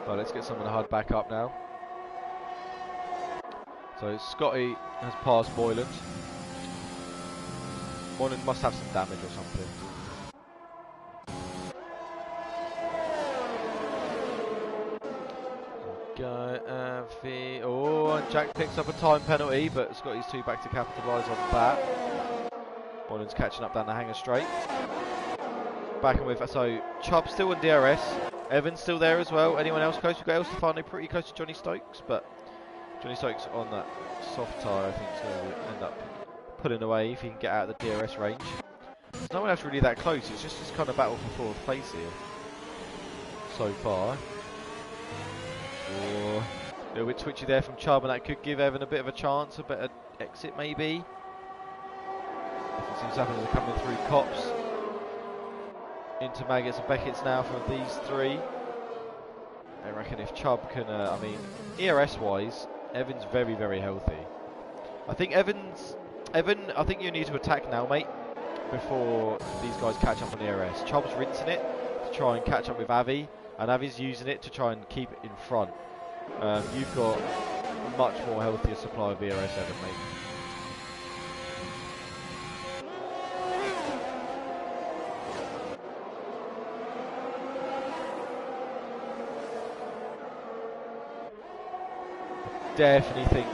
Right, let's get some of the HUD back up now. So Scotty has passed Moylan. Moylan must have some damage or something. Right, oh, and Jack picks up a time penalty, but Scotty's too back to capitalise on that. Moylan's catching up down the hanger straight. Backing with, so Chubb still on DRS. Evan's still there as well. Anyone else close? We've got El Stefano pretty close to Johnny Stokes, but Johnny Stokes on that soft tyre, I think, is going to end up pulling away if he can get out of the DRS range. There's no one else really that close. It's just this kind of battle for fourth place here so far. Oh, a little bit twitchy there from Chubb, and that could give Evan a bit of a chance, a better exit maybe. Nothing seems to happen as they're coming through Cops. Into Maggots and Beckett's now from these three. I reckon if Chubb can, I mean, ERS wise, Evan's very, very healthy. I think Evan, I think you need to attack now, mate, before these guys catch up on ERS. Chubb's rinsing it to try and catch up with Avi, and Avi's using it to try and keep it in front. You've got a much more healthier supply of ERS, Evan, mate. Definitely think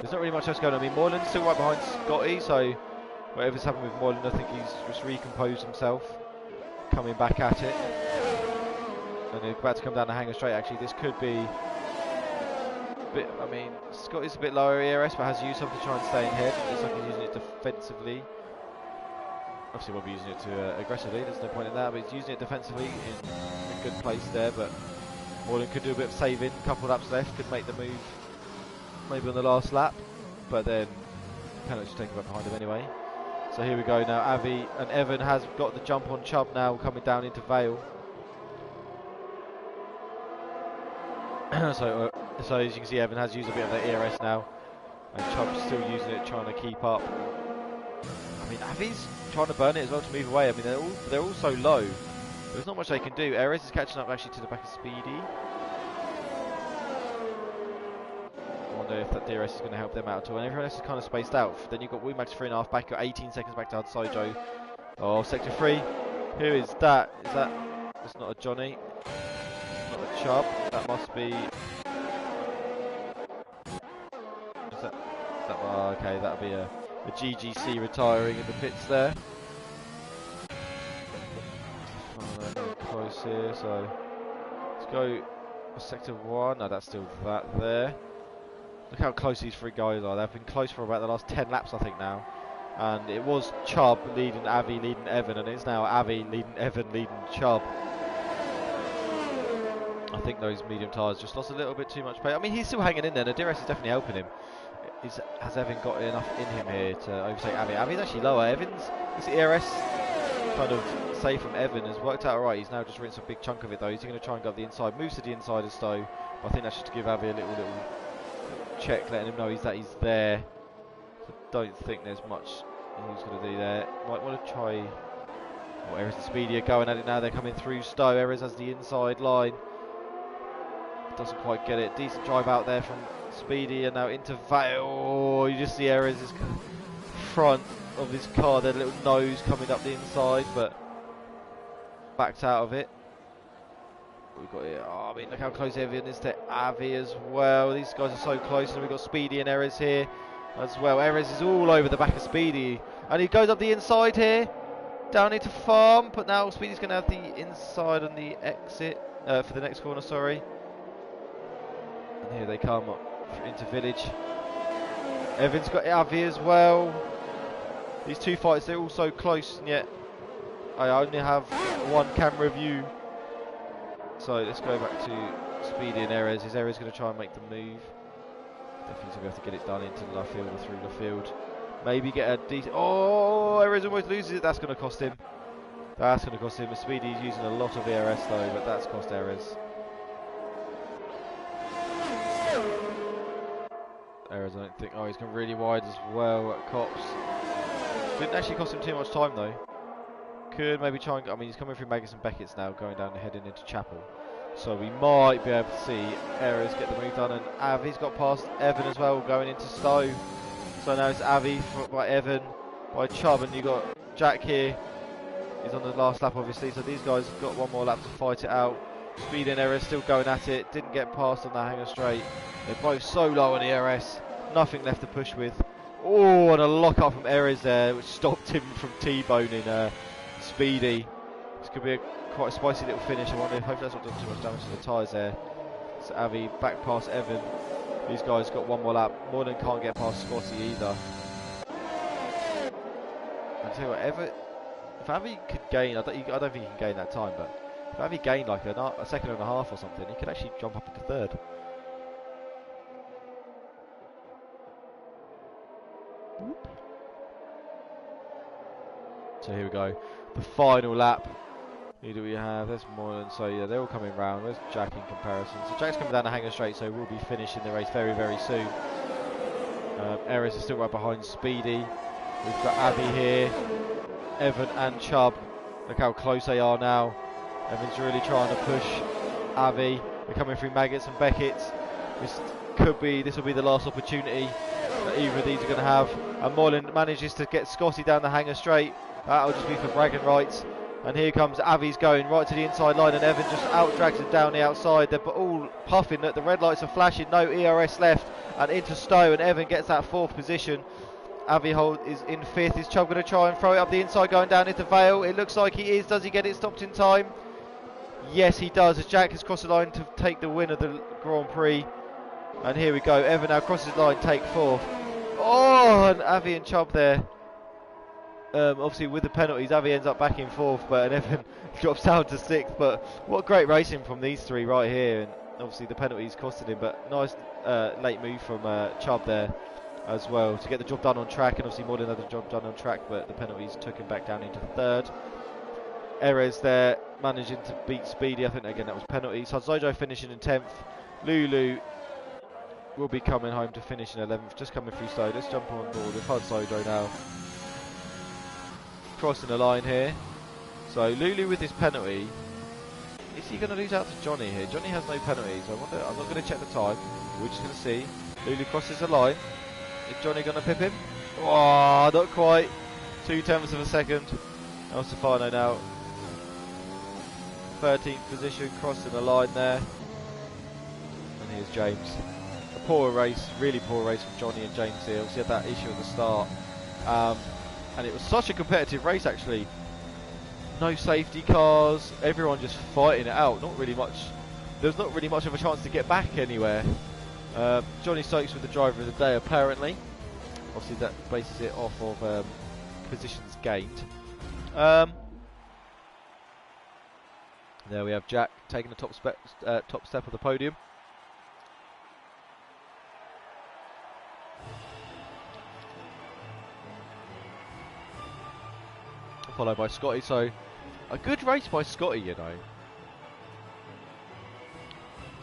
there's not really much else going on. I mean, Moylan's still right behind Scotty, so whatever's happened with Moylan, I think he's just recomposed himself, coming back at it. And he's about to come down the hanger straight. Actually, this could be a bit, I mean, Scotty's a bit lower ERS, but has used something to try and stay ahead. Looks like he's using it defensively. Obviously, won't be using it to aggressively, there's no point in that, but he's using it defensively in a good place there. But Moylan could do a bit of saving, a couple of laps left, could make the move maybe on the last lap, but then penalty's taken back behind him anyway. So here we go now. Avi and Evan has got the jump on Chubb now, coming down into Vale. So as you can see, Evan has used a bit of that ERS now, and Chubb's still using it, trying to keep up. I mean, Avi's trying to burn it as well to move away. I mean, they're all so low. There's not much they can do. ERS is catching up actually to the back of Speedy. I wonder if that DRS is going to help them out at all. And everyone else is kind of spaced out. Then you've got Wimax 3.5 back, got 18 seconds back to Sojo. Oh, sector 3. Who is that? Is that? It's not a Johnny. It's not a Chubb. That must be. Is that oh, okay, that'll be a GGC retiring in the pits there. Close here, so let's go sector 1. No, that's still that there. Look how close these three guys are. They've been close for about the last 10 laps, I think, now. And it was Chubb leading Avi, leading Evan, and it's now Avi leading Evan, leading Chubb. I think those medium tyres just lost a little bit too much pace. I mean, he's still hanging in there. The DRS is definitely helping him. Has Evan got enough in him here to overtake Avi? Avi's actually lower. Evan's, this ERS kind of save from Evan has worked out alright. He's now just rinsed a big chunk of it though. He's going to try and go up the inside. Moves to the inside as though. But I think that's just to give Avi a little check, letting him know he's there. So don't think there's much he's going to do there. Might want to try. Oh, Erez and Speedy are going at it now. They're coming through Stowe. Erez has the inside line. Doesn't quite get it. Decent drive out there from Speedy, and now into Vale. Oh, you just see Erez's front of his car, their little nose coming up the inside, but backed out of it. We've got here. Oh, I mean, look how close Evan is to Avi as well. These guys are so close, and we've got Speedy and Erez here as well. Erez is all over the back of Speedy, and he goes up the inside here, down into Farm, but now Speedy's going to have the inside on the exit for the next corner, sorry. And here they come into Village. Evan's got Avi as well. These two fights, they're all so close, and yet I only have one camera view. So let's go back to Speedy and Erez. Is Erez going to try and make the move? Definitely going to have to get it done into Luffield or through Luffield. Maybe get a decent. Oh, Erez almost loses it. That's going to cost him. That's going to cost him. Speedy's using a lot of ERS though, but that's cost Erez. Erez, I don't think. Oh, he's gone really wide as well at Cops. Didn't actually cost him too much time though. Could maybe try and. I mean, he's coming through Maggots and Beckett's now, going down and heading into Chapel. So we might be able to see Erez get the move done, and Avi's got past Evan as well, going into Stowe. So now it's Avi by Evan, by Chubb, and you got Jack here. He's on the last lap, obviously. So these guys have got one more lap to fight it out. Speed and Erez still going at it. Didn't get past on that hanger straight. They're both so low on the ERS. Nothing left to push with. Oh, and a lock up from Erez there, which stopped him from T-boning Speedy. This could be quite a spicy little finish. I wonder if hopefully that's not done too much damage to the tyres there. So Avi back past Evan. These guys got one more lap. Moylan can't get past Scotty either. I tell you what, if Avi could gain, I don't think he can gain that time, but if Avi gained like a second and a half or something, he could actually jump up into third. So here we go, the final lap. Who do we have? There's Moylan. So yeah, they're all coming round. There's Jack in comparison. So Jack's coming down the hanger straight, so we'll be finishing the race very, very soon. Erez is still right behind Speedy. We've got Avi here, Evan and Chubb. Look how close they are now. Evan's really trying to push Avi. They're coming through Maggots and Beckett. This will be the last opportunity that either of these are going to have. And Moylan manages to get Scotty down the hanger straight. That'll just be for bragging rights. And here comes Avi's going right to the inside line, and Evan just out-drags him down the outside. They're all puffing that the red lights are flashing, no ERS left, and into Stowe, and Evan gets that fourth position. Avi is in fifth. Is Chubb going to try and throw it up the inside going down into Vale? It looks like he is. Does he get it stopped in time? Yes, he does, as Jack has crossed the line to take the win of the Grand Prix. And here we go. Evan now crosses the line, take fourth. Oh, and Avi and Chubb there. Obviously with the penalties, Avi ends up back in fourth, but Evan drops down to sixth. But what great racing from these three right here, and obviously the penalties costed him, but nice late move from Chubb there as well to get the job done on track. And obviously Moylan had the job done on track, but the penalties took him back down into third. Erez there managing to beat Speedy. I think again that was penalties. Hadzojo finishing in 10th. Lulu will be coming home to finish in 11th, just coming through slow. Let's jump on board with Hadzojo now. Crossing the line here. So Lulu with his penalty. Is he going to lose out to Johnny here? Johnny has no penalties. I wonder. I'm not going to check the time. We're just going to see. Lulu crosses the line. Is Johnny going to pip him? Oh, not quite. 0.2 of a second. El Stefano now. 13th position, crossing the line there. And here's James. A poor race, really poor race from Johnny and James here. Obviously had that issue at the start. And it was such a competitive race actually. No safety cars, everyone just fighting it out. Not really much. There was not really much of a chance to get back anywhere. Johnny Stokes with the driver of the day apparently. Obviously that bases it off of positions gained. There we have Jack taking the top step of the podium. Followed by Scotty, so a good race by Scotty, you know.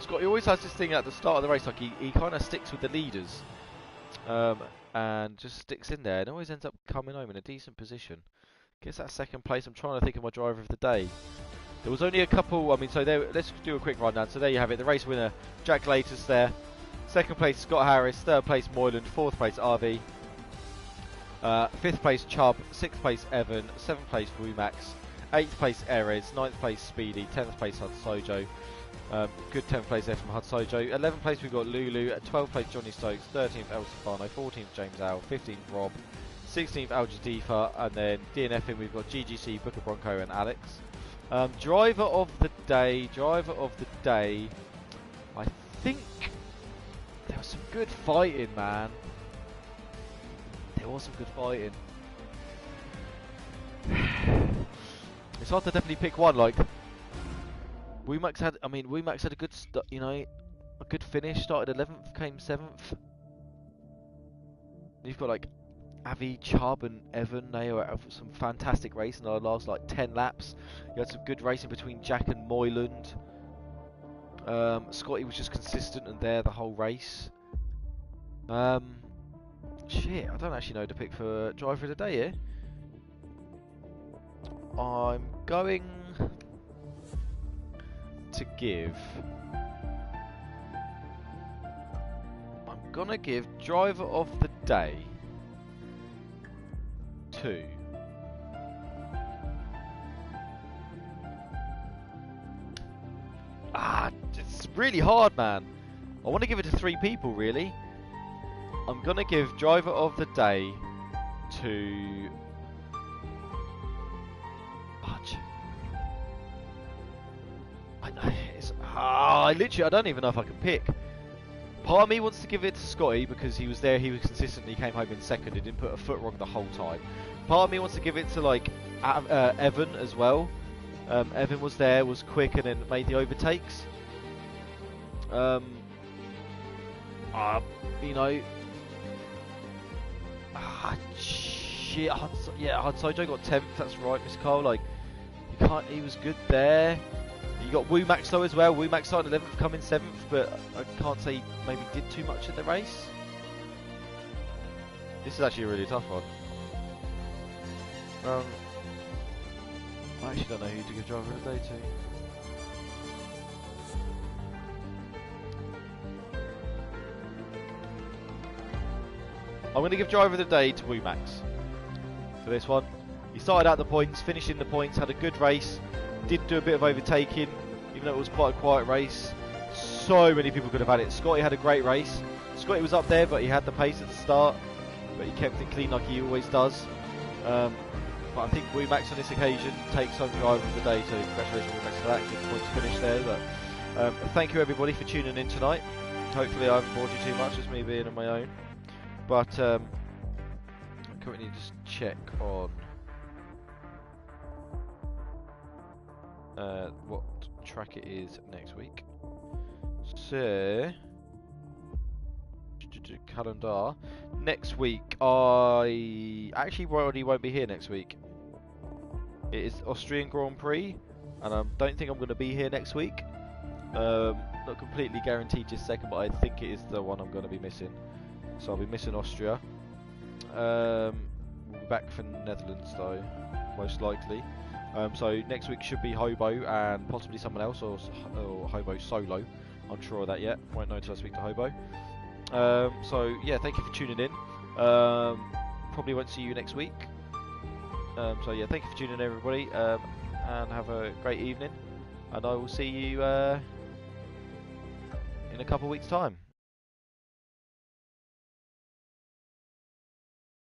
Scotty always has this thing at the start of the race, like he kind of sticks with the leaders and just sticks in there and always ends up coming home in a decent position. Gets that second place. I'm trying to think of my driver of the day. There was only a couple, I mean, so there, let's do a quick rundown. So there you have it, the race winner, Jack Laters there. Second place, Scott Harris. Third place, Moylan. Fourth place, RV. Fifth place, Chubb. Sixth place, Evan. Seventh place, Rumax. Eighth place, Erez. Ninth place, Speedy. 10th place, Hadzojo. Good 10th place there from Hadzojo. 11th place, we've got Lulu. 12th place, Johnny Stokes. 13th, El Stefano. 14th, James Al. 15th, Rob. 16th, Al Jadifa. And then DNFing, we've got GGC, Booker Bronco, and Alex. Driver of the day. I think there was some good fighting, man. There was some good fighting. It's hard to definitely pick one. Like Wumax had, Wumax had a good, a good finish. Started 11th, came 7th. You've got like Avi, Chubb and Evan. They were out for some fantastic racing in the last like 10 laps. You had some good racing between Jack and Moyland. Scotty was just consistent and there the whole race. Shit, I don't actually know to pick for driver of the day here. I'm going to give... I'm gonna give driver of the day to... really hard, man. I want to give it to 3 people, really. I'm going to give driver of the day to... Fudge. I don't even know if I can pick. Part of me wants to give it to Scotty because he was there, he was consistently came home in second, he didn't put a foot wrong the whole time. Part of me wants to give it to like Evan as well. Evan was there, was quick and then made the overtakes. You know, shit, yeah, Sojo got 10th, that's right, Miss Cole, like, you can't, he was good there. You got Woo Max though as well. Woo Max started 11th, coming 7th, but I can't say he maybe did too much at the race. This is actually a really tough one. I actually don't know who to give driver of the day to. I'm going to give driver of the day to Woo Max for this one. He started out the points, finished in the points, had a good race. Did do a bit of overtaking, even though it was quite a quiet race. So many people could have had it. Scotty had a great race. Scotty was up there, but he had the pace at the start. But he kept it clean like he always does. But I think Woo Max on this occasion takes home driver of the day. So congratulations Woo Max for that. Good points finish there. But thank you everybody for tuning in tonight. Hopefully I haven't bored you too much, as me being on my own. But currently just check on what track it is next week. So calendar next week. I actually already won't be here next week. It is Austrian Grand Prix, and I don't think I'm going to be here next week. Not completely guaranteed just second, but I think it is the one I'm going to be missing. So I'll be missing Austria. We'll be back for Netherlands though, most likely. So next week should be Hobo and possibly someone else, or Hobo solo. I'm sure of that yet. Won't know until I speak to Hobo. So yeah, thank you for tuning in. Probably won't see you next week. So yeah, thank you for tuning in everybody, and have a great evening. And I will see you in a couple of weeks' time.